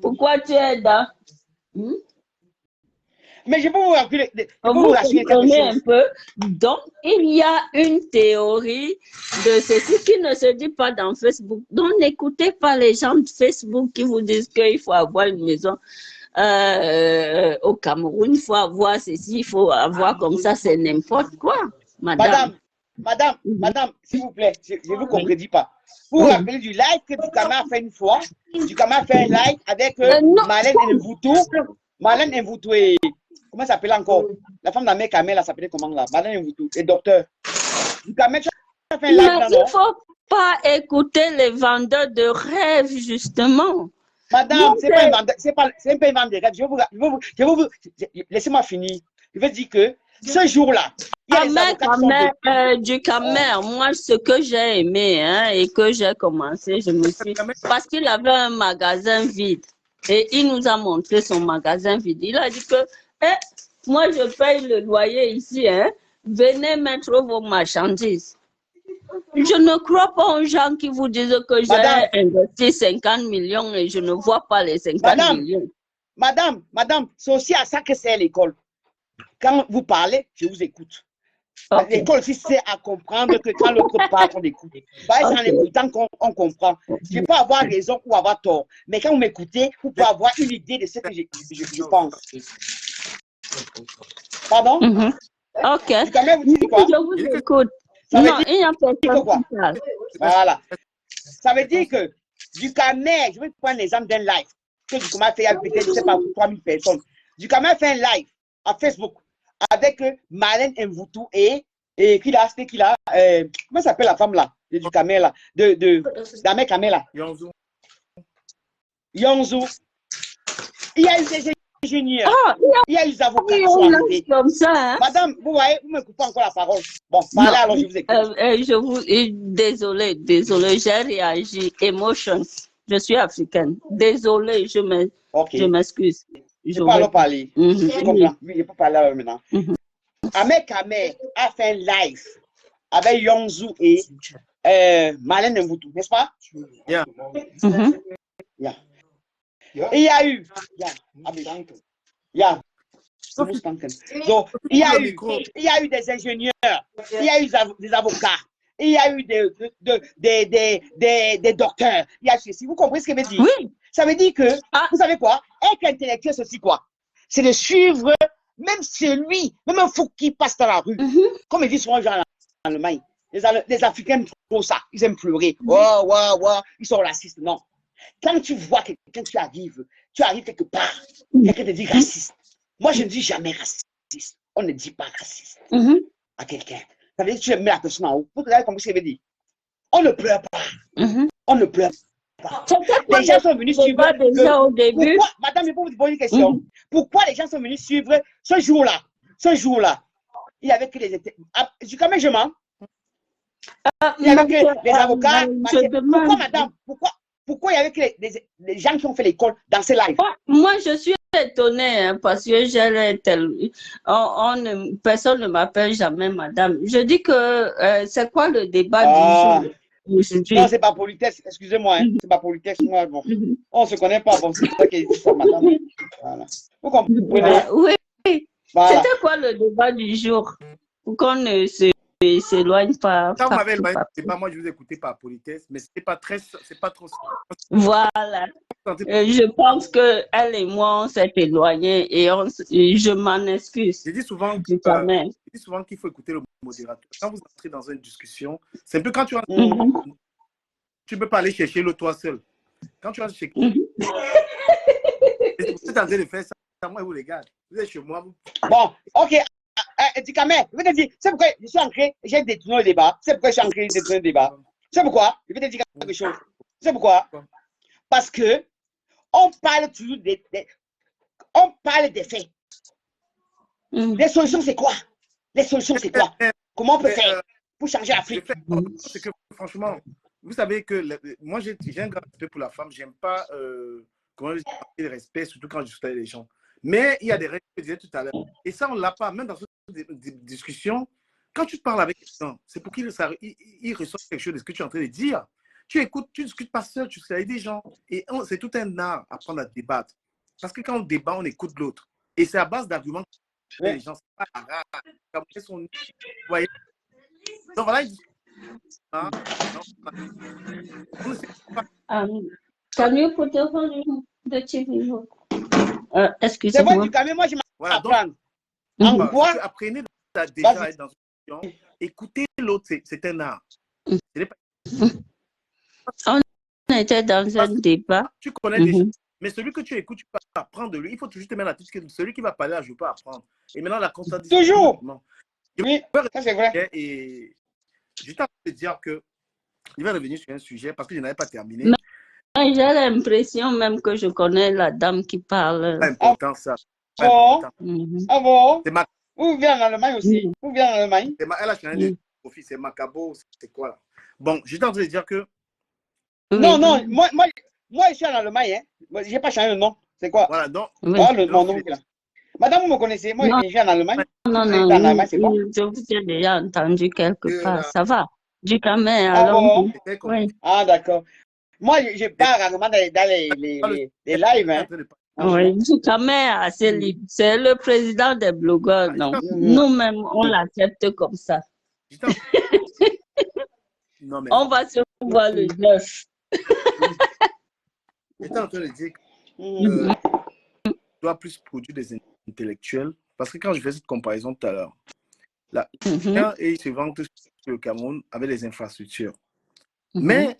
F: Pourquoi tu es dans...
G: Mais je peux vous rassurer quelque chose.
F: Un peu. Donc, il y a une théorie de ceci qui ne se dit pas dans Facebook. Donc, n'écoutez pas les gens de Facebook qui vous disent qu'il faut avoir une maison au Cameroun, il faut avoir ceci, il faut avoir comme ça, c'est n'importe quoi, madame.
G: madame, s'il vous plaît, je ne vous contredis pas. Vous vous rappelez du live que Dukama a fait une fois? Dukama a fait un live avec Marlène Mvutu. Marlène Mvutu et... Comment ça s'appelle encore? La femme d'Amé Kamel, elle s'appelait comment là? Marlène Mvutu, et docteur. Dukama, tu as fait un live là, non?
F: Il ne faut pas écouter les vendeurs de rêves, justement.
G: Madame, c'est pas un vendeur de rêves. Laissez-moi finir. Je veux dire que ce jour-là,
F: du Camer, moi, ce que j'ai aimé et que j'ai commencé, je me suis... Parce qu'il avait un magasin vide. Et il nous a montré son magasin vide. Il a dit que, moi, je paye le loyer ici. Venez mettre vos marchandises. Je ne crois pas aux gens qui vous disent que j'ai investi 50 millions et je ne vois pas les 50 millions.
G: Madame, c'est aussi à ça que c'est l'école. Quand vous parlez, je vous écoute. Okay. L'école aussi, c'est à comprendre que quand l'autre parle, on écoute. C'est en écoutant qu'on comprend. Je peux avoir raison ou avoir tort. Mais quand vous m'écoutez, vous pouvez avoir une idée de ce que je pense. Pardon?
F: Ok.
G: Je
F: vous écoute. Non, il n'y a pas de
G: Voilà. Ça veut dire que Dukama, je vais prendre l'exemple d'un live que Dukama fait avec peut-être, je ne sais pas, 3000 personnes. Dukama fait un live à Facebook avec Marlène Mvutu et comment s'appelle la femme là, de Dukama là, d'Amé Kamel là. Yonzou. Il y a eu des ingénieurs. Il y a eu des avocats qui sont arrivés.
F: Comme ça,
G: Madame, vous voyez, vous me coupez encore la parole. Bon, parlez alors, je vous écoute.
F: Désolée, j'ai réagi. Emotion. Je suis africaine. Désolée, je m'excuse.
G: Je peux alors parler. Je comprends. Oui, je peux parler alors maintenant. Amé Kamel a fait un live avec Yonzou et Marlène Mvutu, n'est-ce pas?
A: Yeah.
G: Il y a eu, donc, il y a eu des ingénieurs, il y a eu des avocats, il y a eu des docteurs. Il y a ceci. Vous comprenez ce que je veux dire?
F: Oui.
G: Ça veut dire que, vous savez quoi? Être intellectuel, c'est aussi quoi? C'est de suivre même celui, même un fou qui passe dans la rue. Comme ils disent souvent en Allemagne, les Africains font ça, ils aiment pleurer. Ils sont racistes. Non. Quand tu vois quelqu'un qui arrive quelque part, quelqu'un te dit raciste. Moi, je ne dis jamais raciste. On ne dit pas raciste à quelqu'un. Ça veut dire que tu mets la personne en haut. Vous avez compris ce que je veux dire? On ne pleure pas. On ne pleure pas. Les gens sont venus suivre. Pourquoi, madame, je peux vous poser une question. Pourquoi les gens sont venus suivre ce jour-là? Ce jour-là, il y avait que les... Quand même, je mens. Il y avait que les avocats. Pourquoi, madame? Pourquoi il y avait que les gens qui ont fait l'école dans ces lives?
F: Moi, je suis étonnée parce que personne ne m'appelle jamais madame. Je dis que c'est quoi le débat du jour?
G: Non, c'est pas politesse. Excusez-moi, c'est pas politesse. Moi, bon, on se connaît pas. Bon, c'est ça qui est ça, madame. Voilà. Vous comprenez?
F: Oui. Voilà. C'était quoi le débat du jour? Pour qu'on ne s'éloigne pas.
A: Quand vous m'avez éloigné, c'est pas moi, je vous écoutais par politesse, mais c'est pas trop.
F: Voilà. Je pense que elle et moi, on s'est éloignés et je m'en excuse.
A: Je dis souvent qu'il faut écouter le modérateur. Quand vous entrez dans une discussion, c'est un peu quand tu rentres, tu ne peux pas aller chercher l'autre toi seul. Quand tu rentres chez vous êtes en train de faire ça, moi, vous les gars, vous êtes chez moi.
G: Bon, ok. Dukama, je vais te dire, c'est pourquoi je suis entré, j'ai détourné le débat. C'est pourquoi je suis entré, j'ai détourné le débat. C'est pourquoi, je vais te dire quelque chose. C'est pourquoi. Parce que on parle toujours on parle des faits. Les solutions, c'est quoi? Les solutions, c'est quoi? Comment on peut faire pour changer l'Afrique?
A: C'est que, franchement, vous savez que moi, j'ai un grand respect pour la femme. J'aime pas comment je dis, le respect, surtout quand je discute avec les gens. Mais il y a des règles que je disais tout à l'heure. Et ça, on ne l'a pas. Même dans une discussion, quand tu parles avec quelqu'un, c'est pour qu'il reçoive quelque chose de ce que tu es en train de dire. Tu écoutes, tu ne discutes pas seul, tu discutes avec des gens. Et c'est tout un art à apprendre à débattre. Parce que quand on débat, on écoute l'autre. Et c'est à base d'arguments que les gens sont... Vous voyez? Donc voilà,
F: Can you put the volume the TV? Excusez-moi.
G: C'est bon, Dukama, moi je m'apprends.
A: En quoi? Apprenez déjà à être dans une discussion, écoutez l'autre. l'autre, c'est un art.
F: On était dans un débat.
A: Tu connais déjà. Mais celui que tu écoutes, tu peux apprendre de lui. Il faut toujours te mettre la tête que celui qui va parler, je ne veux pas apprendre. Et maintenant, la contradiction.
G: Toujours. Oui, ça c'est vrai.
A: Et juste à te dire que il va revenir sur un sujet parce que je n'avais pas terminé.
F: J'ai l'impression même que je connais la dame qui parle.
A: C'est important ça.
G: Ah bon?
A: C'est
G: Vous vivez en Allemagne aussi? Vous vivez en Allemagne?
A: Elle a changé de profil, c'est Macabo, c'est quoi là? Bon, j'étais en train de dire que.
G: Non, non, moi je suis en Allemagne, hein. Je n'ai pas changé le nom. C'est quoi?
A: Voilà, donc.
G: Mon nom là. Madame, vous me connaissez? Moi, je suis en Allemagne.
F: Non, je vous ai déjà entendu quelque part. Ça va. Du Camer,
G: alors.
F: Oui.
G: Ah, d'accord. Moi, je pars rarement dans les lives. Hein.
F: Oui, du Camer, c'est libre. C'est le président des blogueurs. Non. Nous-mêmes, on l'accepte comme ça.
A: Non, mais...
F: On va se voir le 9.
A: J'étais en train de dire que tu dois plus produire des intellectuels. Parce que quand je fais cette comparaison tout à l'heure, ils se vantent sur le Cameroun avec les infrastructures. Mais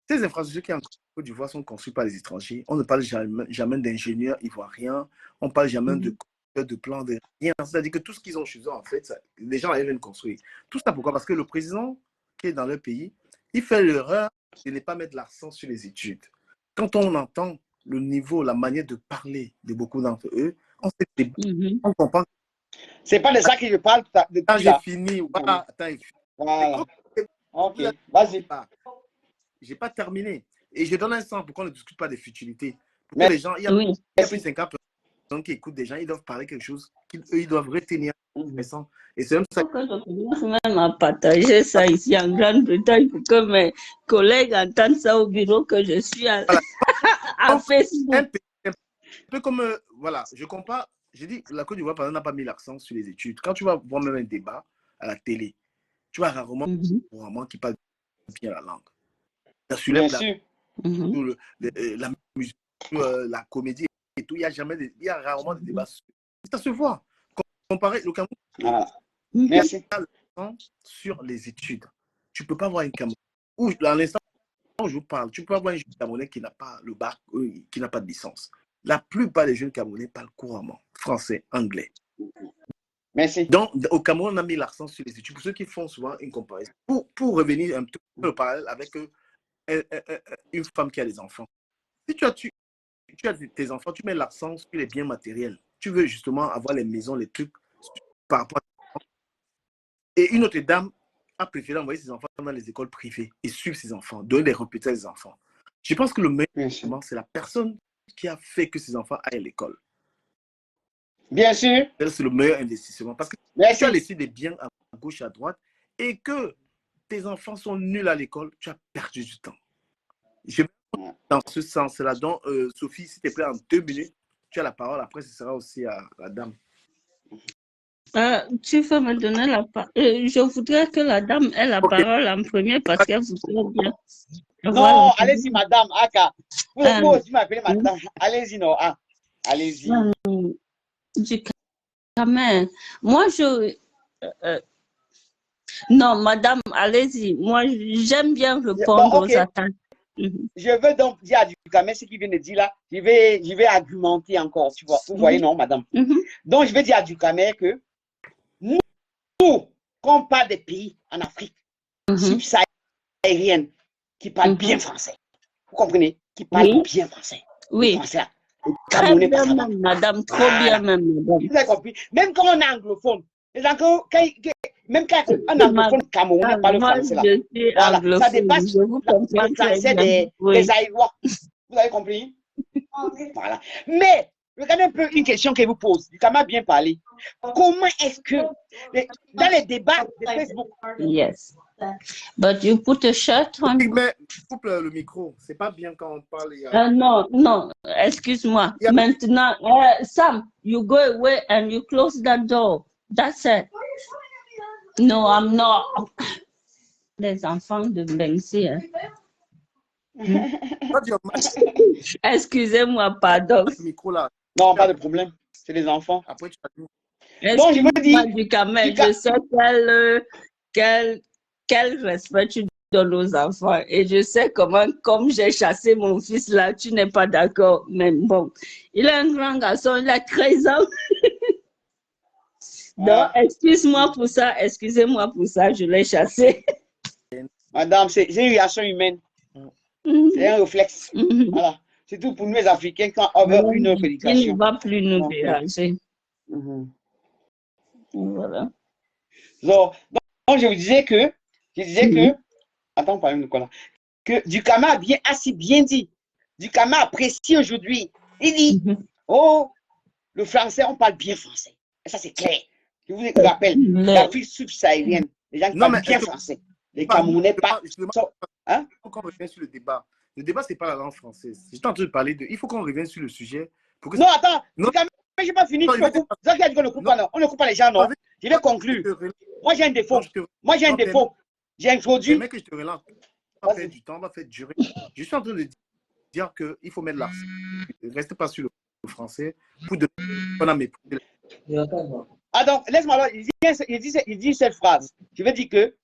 A: ces infrastructures qui en Côte d'Ivoire sont construites par les étrangers. On ne parle jamais d'ingénieurs ivoiriens. On ne parle jamais de plans de rien. C'est-à-dire que tout ce qu'ils ont chez eux, en fait, les gens viennent construire. Tout ça pourquoi? Parce que le président qui est dans leur pays, il fait l'erreur de ne pas mettre l'accent sur les études. Quand on entend le niveau, la manière de parler de beaucoup d'entre eux, on comprend.
G: C'est pas de ça que je parle.
A: Quand j'ai fini,
G: voilà. Ok, vas-y.
A: Je n'ai pas terminé. Et je donne un sens pour qu'on ne discute pas des futilités. Pour que les gens, il y a plus de 50 personnes qui écoutent des gens, ils doivent parler quelque chose qu'eux, ils doivent retenir. Et c'est même ça.
F: Je commence même à partager ça ici en Grande-Bretagne pour que mes collègues entendent ça au bureau que je suis à Facebook.
A: Un peu comme, voilà, je compare. Je dis, la Côte d'Ivoire, par exemple, n'a pas mis l'accent sur les études. Quand tu vas voir même un débat à la télé, tu vois rarement un qui parle bien la langue. Bien sûr. La musique, la comédie et tout, il y a rarement des débats. Ça se voit. Comparer le Cameroun,
G: merci.
A: Sur les études. Tu ne peux pas voir un Cameroun. Ou dans l'instant où je vous parle, tu peux avoir un jeune Camerounais qui n'a pas le bac, qui n'a pas de licence. La plupart des jeunes Camerounais parlent couramment français, anglais.
G: Merci.
A: Donc, au Cameroun, on a mis l'accent sur les études. Pour ceux qui font souvent une comparaison. Pour revenir un peu au parallèle avec une femme qui a des enfants. Si tu as tes enfants, tu mets l'accent sur les biens matériels. Tu veux justement avoir les maisons, les trucs par rapport à... Et une autre dame a préféré envoyer ses enfants dans les écoles privées et suivre ses enfants, donner des repétages à ses enfants. Je pense que le meilleur investissement, c'est la personne qui a fait que ses enfants aillent à l'école.
G: Bien sûr.
A: C'est le meilleur investissement. Parce que tu as laissé des biens à gauche, à droite, et que tes enfants sont nuls à l'école, tu as perdu du temps. Je vais dans ce sens-là. Donc, Sophie, s'il te plaît, en 2 minutes, tu as la parole. Après, ce sera aussi à la dame.
F: Tu veux me donner la parole? Je voudrais que la dame ait la parole en premier parce qu'elle voudrait bien.
G: Non, allez-y, madame. Aka. Vous aussi m'appelez madame. Allez-y, non. Allez-y.
F: Du Camer. Moi, non, madame, allez-y. Moi, j'aime bien répondre aux attaques.
G: Je veux donc dire à du Camer ce qu'il vient de dire là. Je vais argumenter encore. Tu vois. Vous voyez, non, madame? Donc, je vais dire à du Camer que nous, quand on parle des pays en Afrique subsaharienne qui parlent bien français, vous comprenez? Qui parlent bien français.
F: Oui.
G: Français,
F: très bien même, madame. Trop bien même, madame.
G: Vous avez compris? Même quand on est anglophone, même quand un anglophone camerounais parle français là, voilà, ça dépasse le français des Aïvois. Vous avez compris? Voilà. Mais regardez un peu une question qu'il vous pose. Du Camer a bien parlé. Comment est-ce que dans les débats de Facebook?
F: Yes. But you put a shirt on.
A: Mais coupe le micro. C'est pas bien quand on parle.
F: Non. Excuse-moi. Maintenant, Sam, you go away and you close that door. That's it. No, I'm not. Les enfants de Bensi. Excusez-moi, pardon.
A: Micro là.
G: Non, pas de problème. C'est les enfants.
A: Après, tu as dit.
F: Non, je me dis. Du Camer, je sais qu'elle quel respect tu donnes aux enfants. Et je sais comment, comme j'ai chassé mon fils là, tu n'es pas d'accord. Mais bon, il est un grand garçon, il a 13 ans. Donc, excuse-moi pour ça, excusez-moi pour ça, je l'ai chassé.
G: Madame, c'est une réaction humaine. C'est un réflexe. Voilà. C'est tout pour nous les Africains quand on veut une prédication.
F: Il ne va plus nous déranger. Voilà.
G: Donc, je vous disais que, attends, pardon, Nicolas, que Ducama a assez bien dit. Ducama apprécie aujourd'hui. Il dit, oh, le français, on parle bien français. Et ça, c'est clair. Je vous rappelle, l'Afrique subsaharienne, les gens qui parlent bien français. Les Camerounais parlent.
A: Il faut qu'on revienne sur le débat. Le débat, ce n'est pas la langue française. J'étais en train de parler de. Il faut qu'on revienne sur le sujet. Pour que
G: non, attends, je n'ai pas fini. On ne coupe pas les gens, non. Je vais conclure. Moi, j'ai un défaut. J'ai introduit.
A: Mais que je te relance. On va faire du temps, on va faire durer. Je suis en train de dire qu'il faut mettre l'accent. Restez pas sur le français. Pour de. On a méprisé.
G: Ah donc, laisse-moi alors. Il dit cette phrase. Je veux dire que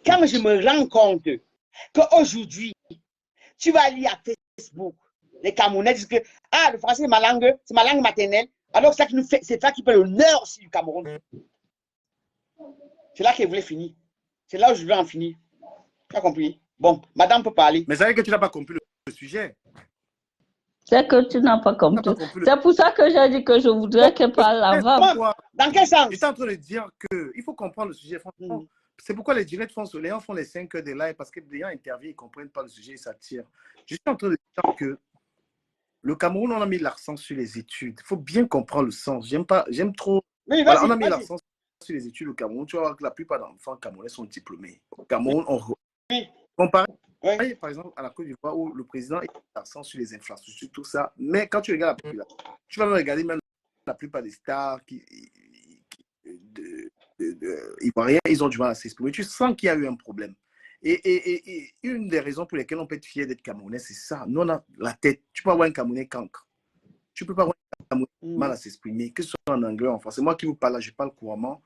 G: quand je me rends compte qu'aujourd'hui, tu vas lire à Facebook, les Camerounais disent que le français c'est ma langue maternelle, alors c'est ça qui fait l'honneur aussi du Cameroun. C'est là qu'elle voulait finir. C'est là où je veux en finir. Tu as compris? Bon, madame peut parler.
A: Mais c'est vrai que tu n'as pas compris le sujet.
F: C'est que tu n'as pas compris. C'est pour ça que j'ai dit que je voudrais qu'elle parle avant.
G: Dans quel sens?
A: J'étais en train de dire qu'il faut comprendre le sujet. Franchement, c'est pourquoi les directs les gens font les 5 heures de live parce que les gens interviennent, ils ne comprennent pas le sujet, ils s'attirent. Je suis en train de dire que le Cameroun, on a mis l'accent sur les études. Il faut bien comprendre le sens. J'aime trop.
G: Oui,
A: voilà, on a mis l'accent sur les études au Cameroun. Tu vas voir que la plupart des enfants camerounais sont diplômés. Au Cameroun, on comparé par exemple à la Côte d'Ivoire où le président met l'accent sur les infrastructures, tout ça. Mais quand tu regardes la population, tu vas regarder même la plupart des stars Ivoiriens, ils ont du mal à s'exprimer. Tu sens qu'il y a eu un problème. Et une des raisons pour lesquelles on peut être fier d'être Camerounais, c'est ça. Nous, on a la tête. Tu peux avoir un Camerounais cancre. Tu peux pas avoir un Camerounais mal à s'exprimer, que ce soit en anglais ou en français. Moi qui vous parle là, je parle couramment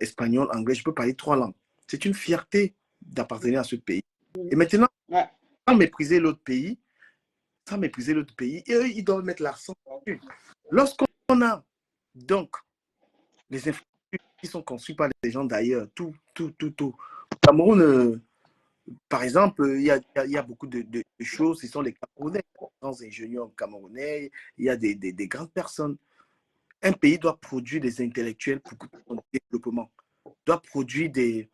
A: espagnol, anglais. Je peux parler 3 langues. C'est une fierté d'appartenir à ce pays. Et maintenant, sans mépriser l'autre pays, et eux, ils doivent mettre l'accent dessus. Lorsqu'on a donc les infrastructures qui sont conçues par les gens d'ailleurs, tout. Au Cameroun, par exemple, il y a beaucoup de choses, ce sont les Camerounais, les grands ingénieurs camerounais, il y a des grandes personnes. Un pays doit produire des intellectuels pour son développement, doit produire des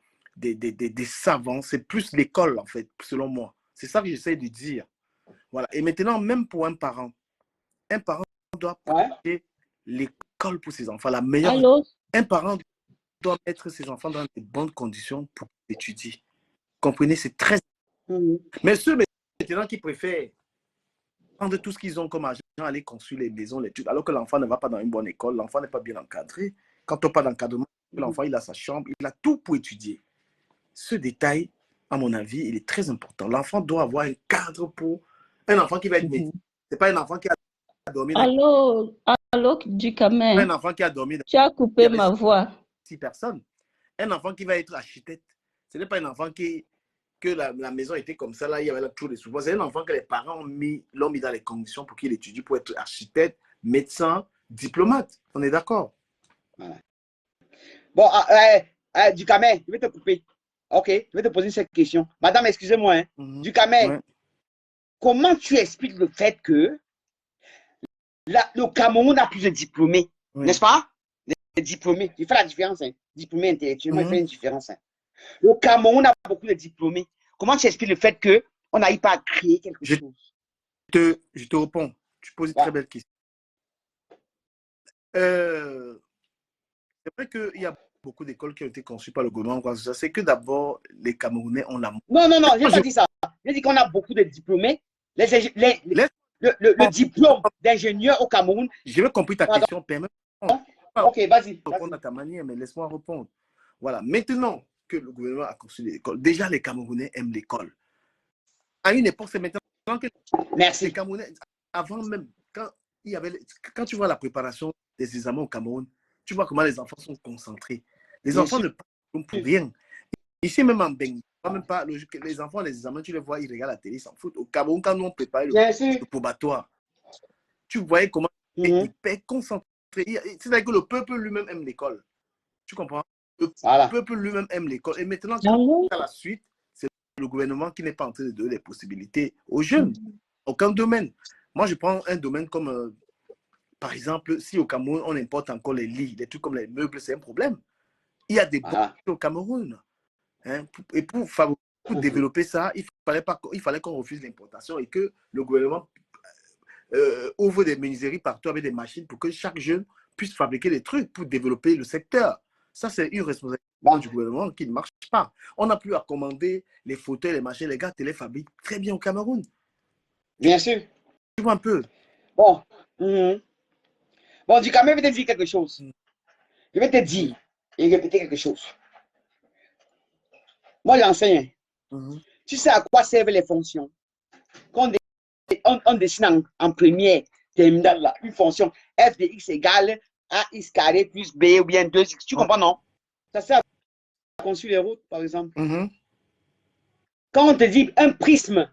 A: savants, c'est plus l'école en fait, selon moi. C'est ça que j'essaie de dire. Voilà. Et maintenant, même pour un parent doit produire l'école pour ses enfants, la meilleure.
F: Allô?
A: Un parent doit mettre ses enfants dans de bonnes conditions pour étudier. Comprenez, c'est très... Mais ceux maintenant qui préfèrent prendre tout ce qu'ils ont comme argent, aller construire les maisons, les trucs, alors que l'enfant ne va pas dans une bonne école, l'enfant n'est pas bien encadré. Quand on parle d'encadrement, l'enfant, il a sa chambre, il a tout pour étudier. Ce détail, à mon avis, il est très important. L'enfant doit avoir un cadre pour... Un enfant qui va être médecin. Ce n'est pas un enfant qui a dormi...
F: Allô, Ducama.
A: Un enfant qui a dormi...
F: Tu as coupé ma voix.
A: 6 personnes. Un enfant qui va être architecte, ce n'est pas un enfant que la maison était comme ça, là, il y avait toujours des sous-bois. C'est un enfant que les parents l'ont mis dans les conditions pour qu'il étudie, pour être architecte, médecin, diplomate. On est d'accord?
G: Voilà. Bon, Ducama, je vais te couper. Ok, je vais te poser cette question. Madame, excusez-moi. Hein. Ducama, comment tu expliques le fait que le Cameroun a plus de diplômés, n'est-ce pas? Les diplômés, il fait la différence. Hein. Diplômé intellectuellement, il fait une différence. Hein. Le Cameroun a beaucoup de diplômés. Comment tu expliques le fait qu'on n'arrive pas à créer quelque chose?
A: Je te réponds. Tu poses une très belle question. C'est vrai qu'il y a beaucoup d'écoles qui ont été conçues par le gouvernement. C'est que d'abord, les Camerounais ont la...
G: Non, je n'ai pas dit ça. J'ai dit qu'on a beaucoup de diplômés. Le diplôme d'ingénieur au Cameroun...
A: Je vais compris ta question. Permets.
G: Ok, vas-y.
A: Répondre à ta manière, mais laisse-moi répondre. Voilà. Maintenant que le gouvernement a construit des écoles, déjà les Camerounais aiment l'école. À une époque, c'est maintenant que les Camerounais, avant même, quand tu vois la préparation des examens au Cameroun, tu vois comment les enfants sont concentrés. Les enfants ne parlent pour rien. Ici, même en Beng, même pas, les enfants, les examens, tu les vois, ils regardent la télé, ils s'en foutent. Au Cameroun, quand nous on préparait le probatoire, tu voyais comment ils étaient hyper concentrés. C'est-à-dire que le peuple lui-même aime l'école. Tu comprends? Le peuple lui-même aime l'école. Et maintenant, à la suite, c'est le gouvernement qui n'est pas en train de donner des possibilités aux jeunes. Aucun domaine. Moi, je prends un domaine comme, par exemple, si au Cameroun, on importe encore les lits, des trucs comme les meubles, c'est un problème. Il y a des bourses au Cameroun. Hein, et pour développer ça, il fallait qu'on refuse l'importation et que le gouvernement ouvre des menuiseries partout avec des machines pour que chaque jeune puisse fabriquer des trucs pour développer le secteur. Ça, c'est une responsabilité du gouvernement qui ne marche pas. On n'a plus à commander les fauteuils, les machines. Les gars te les fabriquent très bien au Cameroun.
G: Bien sûr.
A: Tu vois un peu.
G: Bon. Bon, du Cameroun, je vais te dire quelque chose. Je vais te dire et répéter quelque chose. Moi, j'enseigne. Tu sais à quoi servent les fonctions? Quand on dessine en première terminale là, une fonction f de x égale ax carré plus b ou bien 2x. Tu comprends, non? Ça sert à construire les routes, par exemple. Quand on te dit un prisme,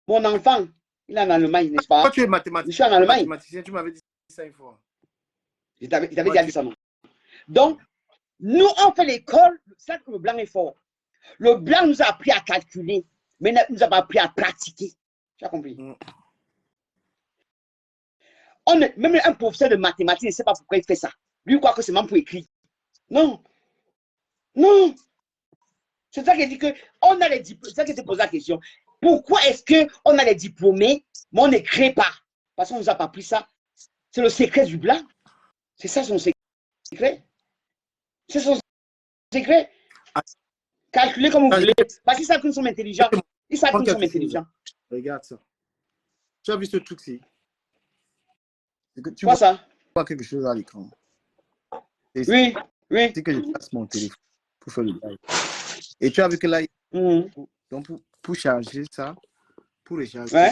G: mon enfant, il est en Allemagne, n'est-ce pas?
A: Toi, tu es mathématicien.
G: Je suis en Allemagne.
A: Tu m'avais dit ça une fois.
G: Je t'avais déjà dit ça, non? Donc, nous, on fait l'école, c'est que le blanc est fort. Le blanc nous a appris à calculer, mais il nous a pas appris à pratiquer. Tu as compris? Même un professeur de mathématiques ne sait pas pourquoi il fait ça. Lui, il croit que c'est même pour écrire. Non. Non. C'est ça qui dit que on a les diplômés. C'est ça qui te pose la question. Pourquoi est-ce qu'on a les diplômés, mais on ne crée pas? Parce qu'on ne nous a pas appris ça. C'est le secret du blanc. C'est ça son secret. C'est son secret. Calculer comme vous voulez. Parce qu'ils savent que nous sommes intelligents. Ils savent que nous sommes intelligents.
A: Regarde ça. Tu as vu ce truc-ci?
G: Tu vois ça?
A: Tu vois quelque chose à l'écran.
G: Oui, oui.
A: C'est que je passe mon téléphone pour faire le live. Et tu as vu que là, donc pour charger ça, pour le charger,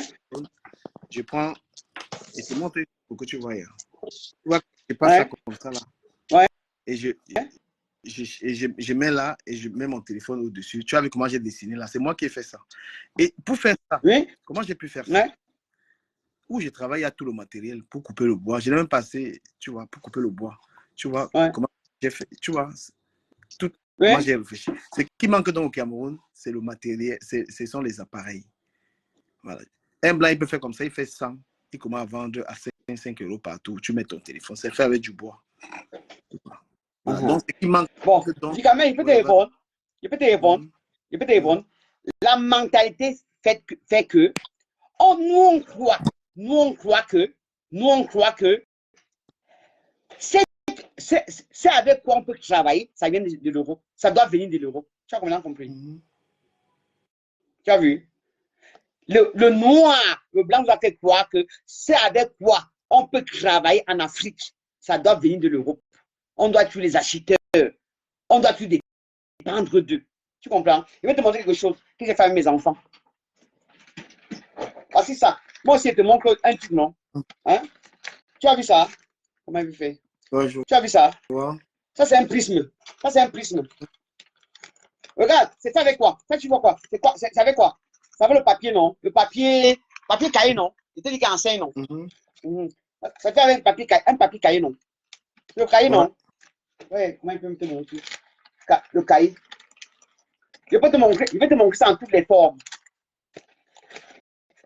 A: je prends et te montre pour que tu vois. Tu vois, je passe ça comme ça là. Et je mets là et je mets mon téléphone au-dessus. Tu as vu comment j'ai dessiné là? C'est moi qui ai fait ça. Et pour faire ça, comment j'ai pu faire ça? Où je travaille à tout le matériel pour couper le bois. J'ai même passé, tu vois, pour couper le bois. Tu vois, comment j'ai fait, tu vois, tout, moi j'ai réfléchi. Ce qui manque donc au Cameroun, c'est le matériel, ce sont les appareils. Voilà. Un blanc, il peut faire comme ça, il fait 100, il commence à vendre à 5 euros partout. Tu mets ton téléphone, c'est fait avec du bois. Voilà. Donc, ce qui manque.
G: Bon, dis quand même, il peut te répondre. Il peut te répondre. Il peut te répondre. La mentalité fait que nous on croit que c'est avec quoi on peut travailler, ça vient de l'Europe. Ça doit venir de l'Europe. Tu as comment compris? Tu as vu? Le noir, le blanc doit fait croire que c'est avec quoi on peut travailler en Afrique. Ça doit venir de l'Europe. On doit tuer les acheteurs. On doit plus dépendre d'eux. Tu comprends? Je vais te montrer quelque chose que j'ai fait avec mes enfants. Voici ça. Moi aussi, je te montre un truc, non? Hein? Tu as vu ça? Comment il fait? Tu as vu ça? Ça, c'est un prisme. Ça, c'est un prisme. Regarde, c'est ça avec quoi? Ça, tu vois quoi? C'est quoi? C'est avec quoi? Ça avec le papier, non? Le papier cahier, non? Je te dis qu'en enseigne, non? Ça fait avec un papier cahier, non? Le cahier, non? Oui, comment il peut me te montrer? Le cahier. Je vais te montrer ça en toutes les formes.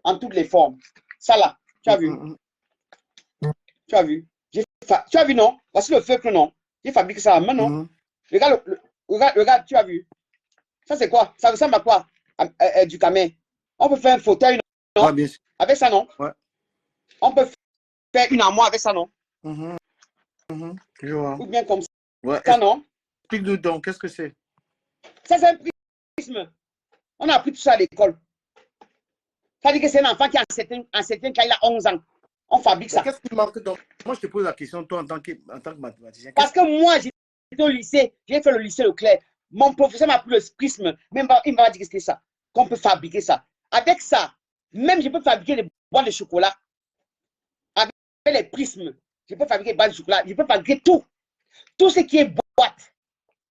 G: En toutes les formes. Ça là, tu as vu? Tu as vu? Tu as vu, non? Voici le feutre, non? J'ai fabriqué ça à la main, non? Regarde, tu as vu? Ça, c'est quoi? Ça ressemble à quoi? Du camé. On peut faire un fauteuil, non?
A: Bien sûr.
G: Avec ça, non? On peut faire une armoire avec ça, non?
A: Je vois.
G: Ou bien comme ça, non?
A: Explique-nous donc, qu'est-ce que c'est?
G: Ça, c'est un prisme. On a appris tout ça à l'école. Ça veut dire que c'est un enfant qui a un certain cas, il a 11 ans. On fabrique ça.
A: Qu'est-ce qui manque donc? Moi, je te pose la question, toi, en tant que mathématicien.
G: Parce que moi, j'étais au lycée, j'ai fait le lycée Leclerc. Mon professeur m'a appris le prisme. Même il m'a dit que c'est ça. Qu'on peut fabriquer ça. Avec ça, même je peux fabriquer des boîtes de chocolat. Avec les prismes, je peux fabriquer des boîtes de chocolat. Je peux fabriquer tout. Tout ce qui est boîte.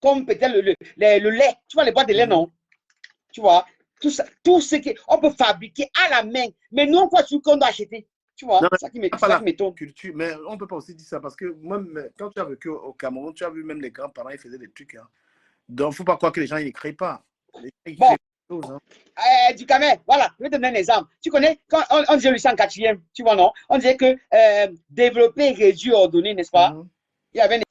G: comme peut-être le lait. Tu vois, les boîtes de lait, non? Tu vois, tout ça, tout ce qu'on peut fabriquer à la main. Mais non, quoi, ce qu'on doit acheter. Tu vois, c'est ça qui m'étonne.
A: Mais on ne peut pas aussi dire ça parce que moi, quand tu as vécu au Cameroun, tu as vu même les grands-parents, ils faisaient des trucs. Hein. Donc, il ne faut pas croire que les gens, ils ne créent pas. Ils
G: bon,
A: créent des choses, hein.
G: Du Cameroun, voilà, je vais te donner un exemple. Tu connais, quand on disait le 104e, tu vois, non? On disait que développer, réduire, ordonner, n'est-ce pas? Il y avait des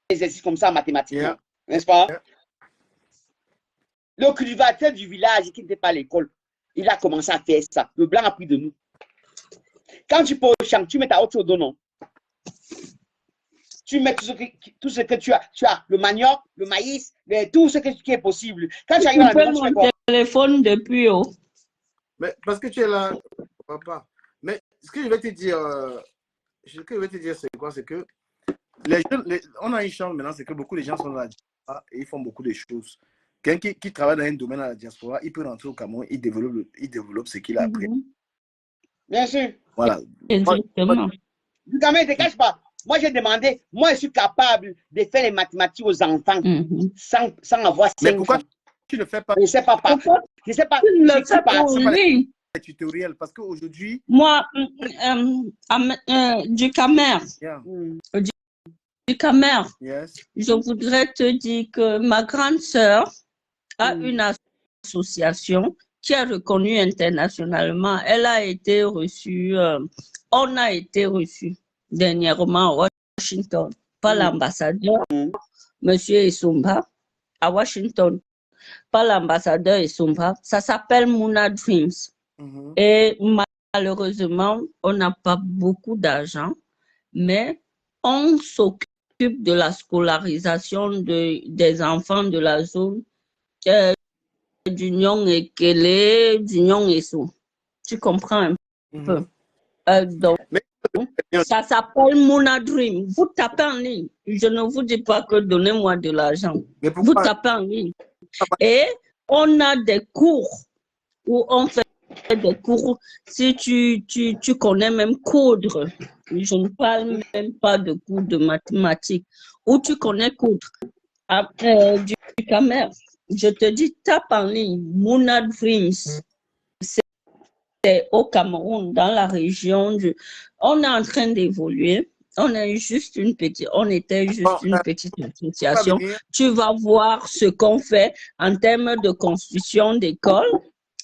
G: exercices comme ça en mathématiques, n'est-ce pas? Le cultivateur du village qui n'était pas à l'école, il a commencé à faire ça. Le blanc a pris de nous. Quand tu poses au champ, tu mets ta autre chose, non? Tu mets tout ce que tu as. Tu as le manioc, le maïs, tout ce qui est possible. Quand tu arrives à la maison, tu fais quoi?
F: Téléphone depuis haut.
A: Mais parce que tu es là, papa. Mais ce que je vais te dire, c'est quoi? C'est que les jeunes, on a une chance maintenant, c'est que beaucoup de gens sont dans la diaspora et ils font beaucoup de choses. Quelqu'un qui travaille dans un domaine à la diaspora, il peut rentrer au Cameroun, il développe ce qu'il a appris.
G: Bien sûr.
A: Voilà.
F: Exactement.
G: Du Cameroun, ne te cache pas. Moi, j'ai demandé, moi, je suis capable de faire les mathématiques aux enfants sans avoir 5
A: Mais pourquoi tu ne le fais pas?
G: Je ne sais pas. Je ne sais pas.
F: Tu le fais pour lui.
A: Tutoriel parce qu'aujourd'hui.
F: Moi, du Cameroun. Du Cameroun. Je voudrais te dire que ma grande sœur a une association qui est reconnue internationalement. Elle a été reçue, on a été reçus dernièrement à Washington par l'ambassadeur, M. Essomba, à Washington, par l'ambassadeur Essomba. Ça s'appelle Mouna Dreams. Et malheureusement, on n'a pas beaucoup d'argent, mais on s'occupe de la scolarisation des enfants de la zone d'Union Ekele, d'Union Esso. Tu comprends un peu? Donc, ça s'appelle Mouna Dream. Vous tapez en ligne. Je ne vous dis pas que donnez-moi de l'argent. Vous tapez en ligne. Et on a des cours où on fait des cours. Si tu connais même coudre, je ne parle même pas de cours de mathématiques, où tu connais coudre du Cameroun. Je te dis, tape en ligne, Mouna Dreams. C'est au Cameroun, dans la région. On est en train d'évoluer. On était juste une petite association. Tu vas voir ce qu'on fait en termes de construction d'écoles,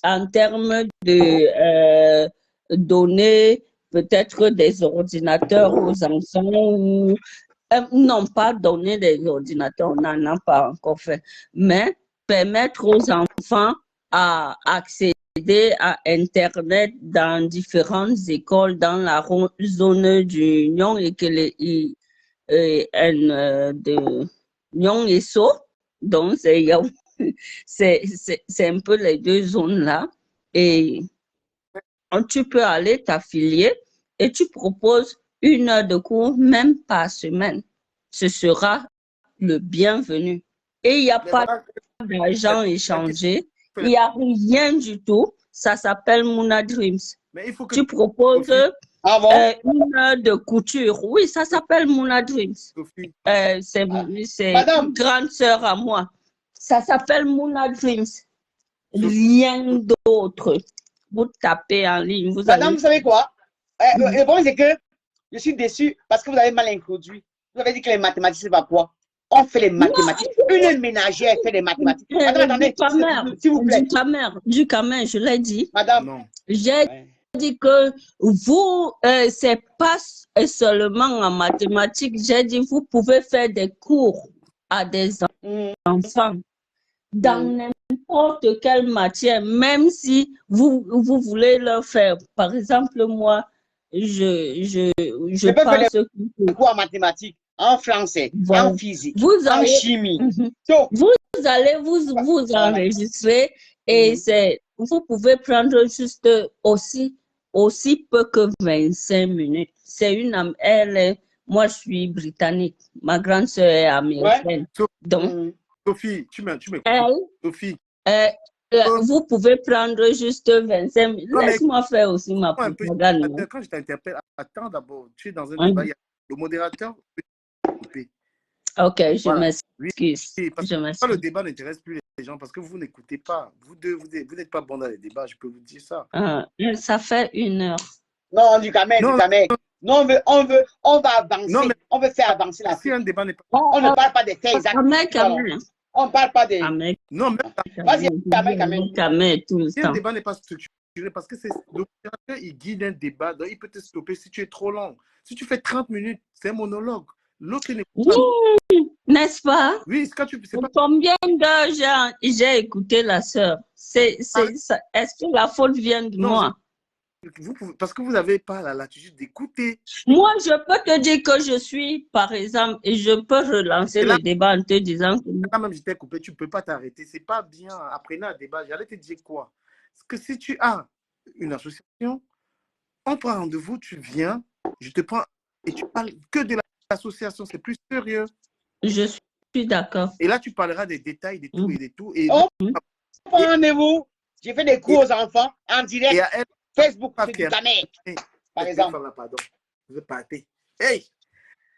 F: en termes de donner peut-être des ordinateurs aux enfants ou non pas donner des ordinateurs, on n'en a pas encore fait, mais permettre aux enfants à accéder à Internet dans différentes écoles dans la zone du Nyon et que de Nyon et So. Donc, c'est un peu les deux zones-là. Et tu peux aller t'affilier et tu proposes 1 heure de cours, même par semaine. Ce sera le bienvenu. Et il n'y a pas d'argent échangé. Il n'y a rien du tout. Ça s'appelle Mouna Dreams. Mais il faut que tu proposes 1 heure de couture. Oui, ça s'appelle Mouna Dreams. C'est une grande sœur à moi. Ça s'appelle Mouna Dreams. Rien d'autre. Vous tapez en ligne.
G: Madame, vous savez quoi? Le problème, c'est que je suis déçue parce que vous avez mal introduit. Vous avez dit que les mathématiques, c'est pas quoi? On fait les mathématiques. Une ménagère fait des mathématiques. Attendez, s'il vous plaît.
F: Du Cameroun, je l'ai dit.
G: Madame.
F: J'ai dit que vous, c'est pas seulement en mathématiques. J'ai dit, vous pouvez faire des cours à des enfants dans n'importe quelle matière, même si vous voulez leur faire. Par exemple, moi, je
G: peux faire des cours en mathématiques, en français, en physique, en chimie.
F: Vous allez vous enregistrer et vous pouvez prendre juste aussi peu que 25 minutes. Moi, je suis britannique. Ma grande sœur est américaine. Donc,
A: Sophie, tu m'écoutes. Sophie.
F: Vous pouvez prendre juste 25 minutes. Laisse-moi faire aussi ma propagande.
A: Quand je t'interpelle, attends d'abord. Tu es dans un débat. Le modérateur peut couper.
F: Ok, je
A: Voilà.
F: m'excuse.
A: Oui, parce
F: Je
A: que
F: m'excuse.
A: le débat n'intéresse plus les gens parce que vous n'écoutez pas. Vous deux, vous n'êtes pas bons dans les débats, je peux vous dire ça.
F: Ça fait 1 heure.
G: Non, du Camet. Non, on va avancer.
A: Non, mais,
G: on veut faire avancer la
A: si un débat n'est pas...
G: On ne parle pas des faits exacts. On ne parle pas des...
A: Non, mais...
G: Vas-y, Camet.
F: Tout le
A: si
F: temps.
A: un débat n'est pas structuré, parce que c'est l'opérateur, il guide un débat, donc il peut te stopper si tu es trop long. Si tu fais 30 minutes, c'est un monologue. L'autre n'est pas...
F: N'est-ce pas?
A: Oui, quand tu... pas...
F: Combien d'heures j'ai écouté la sœur? Est-ce que la faute vient de moi?
A: Parce que vous n'avez pas la latitude d'écouter.
F: Moi, je peux te dire que je suis, par exemple, et je peux relancer le débat en te disant que...
A: Là même, je t'ai coupé, tu ne peux pas t'arrêter. C'est pas bien. Apprenez un débat. J'allais te dire quoi? Parce que si tu as une association, on prend rendez-vous, tu viens, je te prends et tu parles que de l'association. C'est plus sérieux.
F: Je suis d'accord.
A: Et là, tu parleras des détails, des tout et des tout. Et
G: on prend rendez-vous. J'ai fait des cours aux enfants en direct.
A: Et à elle,
G: Facebook, c'est du Camet, par exemple.
A: Pardon, je vais partir. Hey,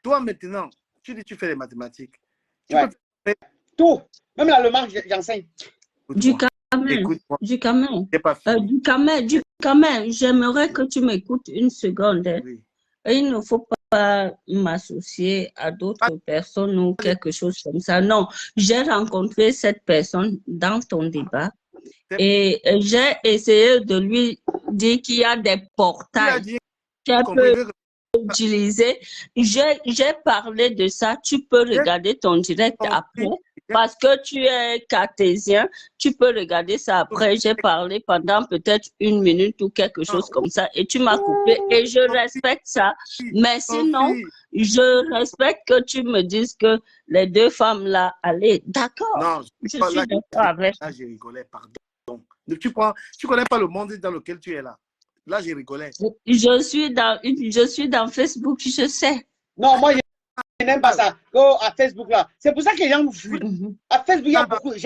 A: toi maintenant, tu dis tu fais les mathématiques. Tu peux faire...
G: Tout. Même l'allemand, j'enseigne.
F: Du Camet, j'aimerais que tu m'écoutes une seconde. Oui. Il ne faut pas m'associer à d'autres personnes ou quelque chose comme ça. Non, j'ai rencontré cette personne dans ton débat et j'ai essayé de lui dire qu'il y a des portails qu'elle peut utiliser. J'ai parlé de ça. Tu peux regarder ton direct après. Parce que tu es cartésien, tu peux regarder ça après. J'ai parlé pendant peut-être 1 minute ou quelque chose comme ça et tu m'as coupé et je respecte ça. Mais sinon, je respecte que tu me dises que les 2 femmes là, allez, d'accord.
A: Non,
F: je suis d'accord avec.
A: Là, j'ai rigolé, pardon. Tu connais pas le monde dans lequel tu es là. Là, j'ai rigolé.
F: Je suis dans Facebook, je sais.
G: Non, moi, je n'aime pas ça. Oh, à Facebook, là. C'est pour ça que les gens vous fuient. À Facebook, il y a beaucoup de gens.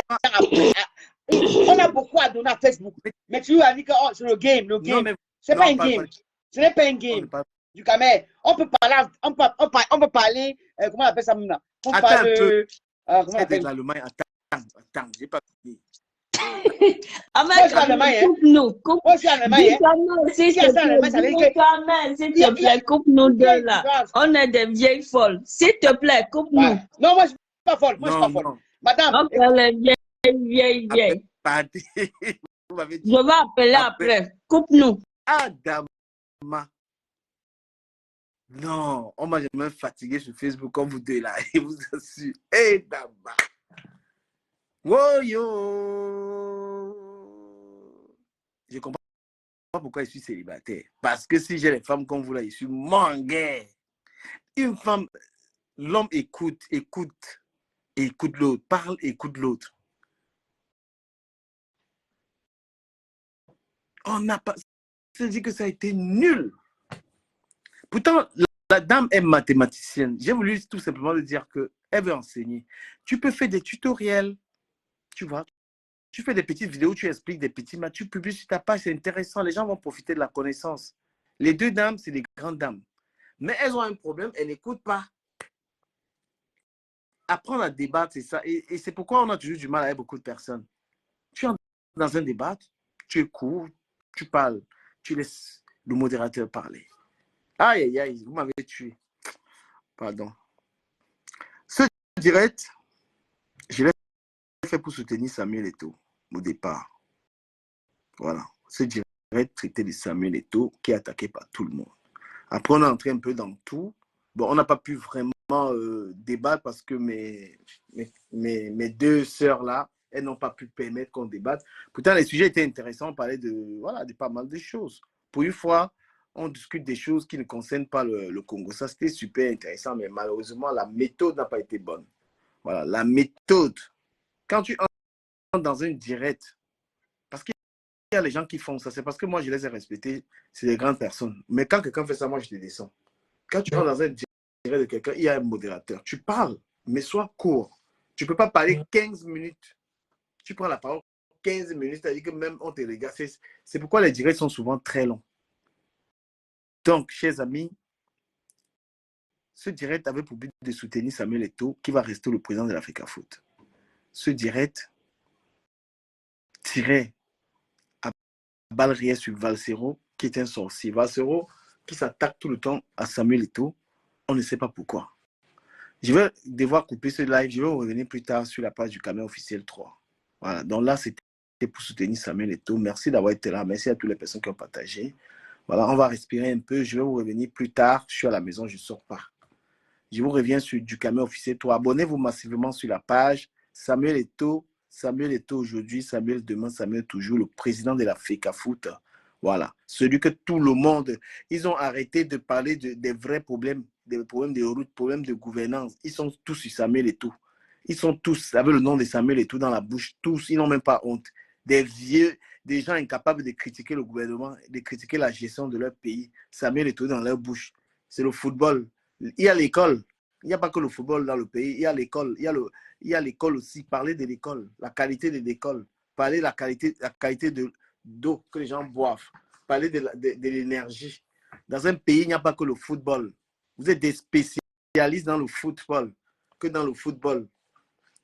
G: On a beaucoup à donner à Facebook. Mais tu as dit que c'est le game. C'est pas un game. Ce n'est pas un game. Du Camet. On peut parler. On peut parler. Comment on appelle ça maintenant?
A: Attends un peu. Comment on appelle l'Allemagne? Attends, j'ai pas fini.
F: Coupe-nous. S'il te plaît, coupe-nous de là. On est des vieilles folles. S'il te plaît, coupe-nous.
G: Non, moi, je ne suis pas folle. Moi, je suis pas folle. Madame.
F: On est vieilles. Je vais appeler après. Coupe-nous.
A: Adama. Non, on m'a jamais fatigué sur Facebook comme vous deux là. Et vous assure. Hey, Dama. Wow, yo. Je comprends pas pourquoi je suis célibataire. Parce que si j'ai les femmes comme vous là, je suis mangué. Une femme, l'homme écoute l'autre, parle, écoute l'autre. On n'a pas. Ça dit que ça a été nul. Pourtant, la dame est mathématicienne. J'ai voulu tout simplement lui dire qu'elle veut enseigner. Tu peux faire des tutoriels. Tu vois, tu fais des petites vidéos, tu expliques des petits maths, tu publies sur ta page, c'est intéressant. Les gens vont profiter de la connaissance. Les 2 dames, c'est des grandes dames. Mais elles ont un problème, elles n'écoutent pas. Apprendre à débattre, c'est ça. Et c'est pourquoi on a toujours du mal avec beaucoup de personnes. Tu entres dans un débat, tu écoutes, tu parles, tu laisses le modérateur parler. Aïe, aïe, aïe, vous m'avez tué. Pardon. Ce direct, je l'ai fait pour soutenir Samuel Eto'o au départ. Voilà. Ce direct traité de Samuel Eto'o qui est attaqué par tout le monde. Après, on est entré un peu dans tout. Bon, on n'a pas pu vraiment débattre parce que mes 2 sœurs là, elles n'ont pas pu permettre qu'on débatte. Pourtant, les sujets étaient intéressants. On parlait de pas mal de choses. Pour une fois, on discute des choses qui ne concernent pas le Congo. Ça, c'était super intéressant, mais malheureusement, la méthode n'a pas été bonne. Voilà, la méthode. Quand tu entres dans un direct, parce qu'il y a les gens qui font ça, c'est parce que moi, je les ai respectés, c'est des grandes personnes. Mais quand quelqu'un fait ça, moi, je te descends. Quand tu entres dans un direct de quelqu'un, il y a un modérateur. Tu parles, mais sois court. Tu ne peux pas parler 15 minutes. Tu prends la parole 15 minutes, c'est-à-dire que même on te regarde. C'est pourquoi les directs sont souvent très longs. Donc, chers amis, Ce direct avait pour but de soutenir Samuel Eto'o, qui va rester le président de l'Africa Foot. Ce direct tirait à balles réelles sur Valsero, qui est un sorcier. Valsero, qui s'attaque tout le temps à Samuel Eto'o, on ne sait pas pourquoi. Je vais devoir couper ce live, je vais revenir plus tard sur la page du Cameroun officiel 3. Voilà, donc là, c'était pour soutenir Samuel Eto'o. Merci d'avoir été là, merci à toutes les personnes qui ont partagé. Voilà, on va respirer un peu, je vais vous revenir plus tard, je suis à la maison, je ne sors pas. Je vous reviens sur du Cameroun officiel 3. Abonnez-vous massivement sur la page. Samuel Eto'o aujourd'hui, Samuel demain, Samuel toujours, le président de la FECA Foot. Voilà, celui que tout le monde, ils ont arrêté de parler des vrais problèmes, des problèmes de route, problèmes de gouvernance. Ils sont tous sur Samuel Eto'o. Ils sont tous avec le nom de Samuel Eto'o dans la bouche, tous, ils n'ont même pas honte. Des vieux, des gens incapables de critiquer le gouvernement, de critiquer la gestion de leur pays. Samuel Eto'o dans leur bouche. C'est le football. Il y a l'école. Il n'y a pas que le football dans le pays. Il y a l'école. Il y a l'école aussi. Parler de l'école, la qualité de l'école. Parler de la qualité d'eau que les gens boivent. Parler de l'énergie. Dans un pays, il n'y a pas que le football. Vous êtes des spécialistes dans le football que dans le football.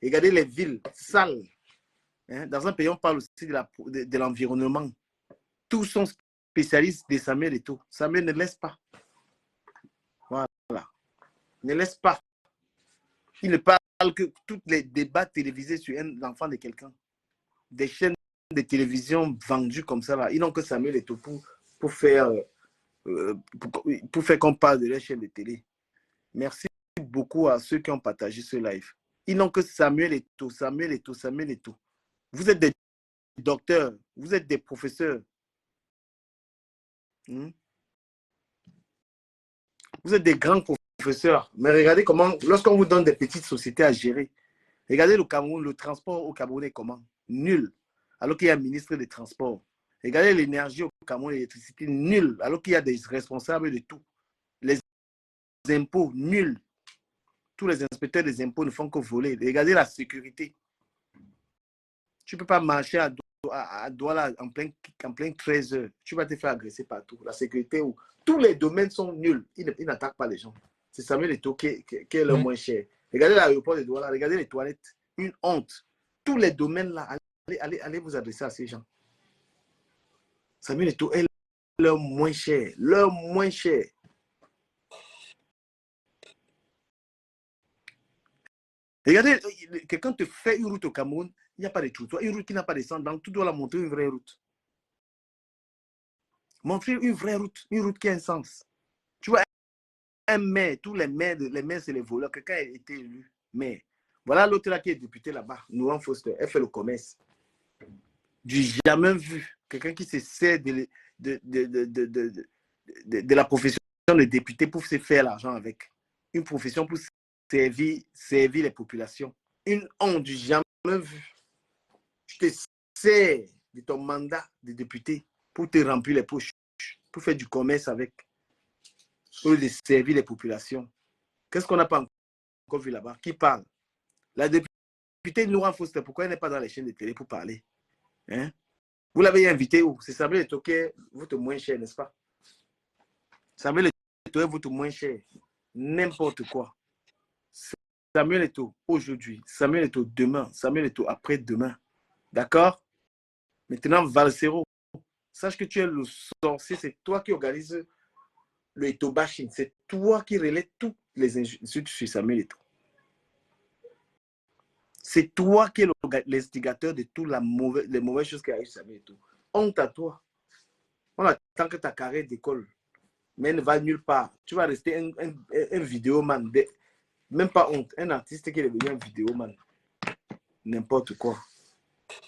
A: Regardez les villes sales. Hein? Dans un pays, on parle aussi de l'environnement. Tous sont spécialistes de Samuel Eto'o. Samuel ne laisse pas. Voilà. Ne laisse pas. Il ne parle que tous les débats télévisés sur un enfant de quelqu'un. Des chaînes de télévision vendues comme ça. Là. Ils n'ont que Samuel Eto'o pour faire qu'on parle de leur chaîne de télé. Merci beaucoup à ceux qui ont partagé ce live. Ils n'ont que Samuel Eto'o, Samuel Eto'o, Samuel Eto'o. Vous êtes des docteurs, vous êtes des professeurs. Vous êtes des grands professeurs. Mais regardez comment, lorsqu'on vous donne des petites sociétés à gérer, regardez le Cameroun, le transport au Cameroun est comment? Nul. Alors qu'il y a un ministre des Transports. Regardez l'énergie au Cameroun, l'électricité, nul. Alors qu'il y a des responsables de tout. Les impôts, nul. Tous les inspecteurs des impôts ne font que voler. Regardez la sécurité. Tu ne peux pas marcher à Douala en plein 13 heures. Tu vas te faire agresser partout. La sécurité, tous les domaines sont nuls. Ils n'attaquent pas les gens. C'est Samuel Eto'o qui est le moins cher. Regardez l'aéroport de Douala, regardez les toilettes. Une honte. Tous les domaines là, allez vous adresser à ces gens. Samuel Eto'o est le moins cher. Le moins cher. Regardez, quelqu'un te fait une route au Cameroun, il n'y a pas de trottoir. Une route qui n'a pas de sens, donc tu dois la montrer une vraie route. Montrer une vraie route, une route qui a un sens. Tu vois, un maire, tous les maires c'est les voleurs. Quelqu'un a été élu maire. Voilà l'autre là qui est député là-bas, Nouan Foster, elle fait le commerce. Du jamais vu. Quelqu'un qui se sert de la profession de député pour se faire l'argent avec. Une profession pour servir les populations. Une honte du jamais vu. Tu te sers de ton mandat de député pour te remplir les poches, pour faire du commerce avec, pour servir les populations. Qu'est-ce qu'on n'a pas encore vu là-bas? Qui parle? La députée Nouan Foster, pourquoi elle n'est pas dans les chaînes de télé pour parler? Hein? Vous l'avez invité où? C'est Samuel Eto'o qui vaut moins cher, n'est-ce pas? Samuel Eto'o vaut moins cher. N'importe quoi. Samuel Eto'o aujourd'hui, Samuel Eto'o demain, Samuel Eto'o après-demain. D'accord? Maintenant, Valsero, sache que tu es le sorcier, c'est toi qui organise le Eto'o bashing. C'est toi qui relève toutes les insultes sur Samuel Eto'o. C'est toi qui es l'instigateur de toutes les mauvaises choses qui arrivent sur Samuel Eto'o. Honte à toi. On attend que ta carrière décolle. Mais elle ne va nulle part. Tu vas rester un vidéoman. Même pas honte. Un artiste qui est devenu un vidéoman. N'importe quoi.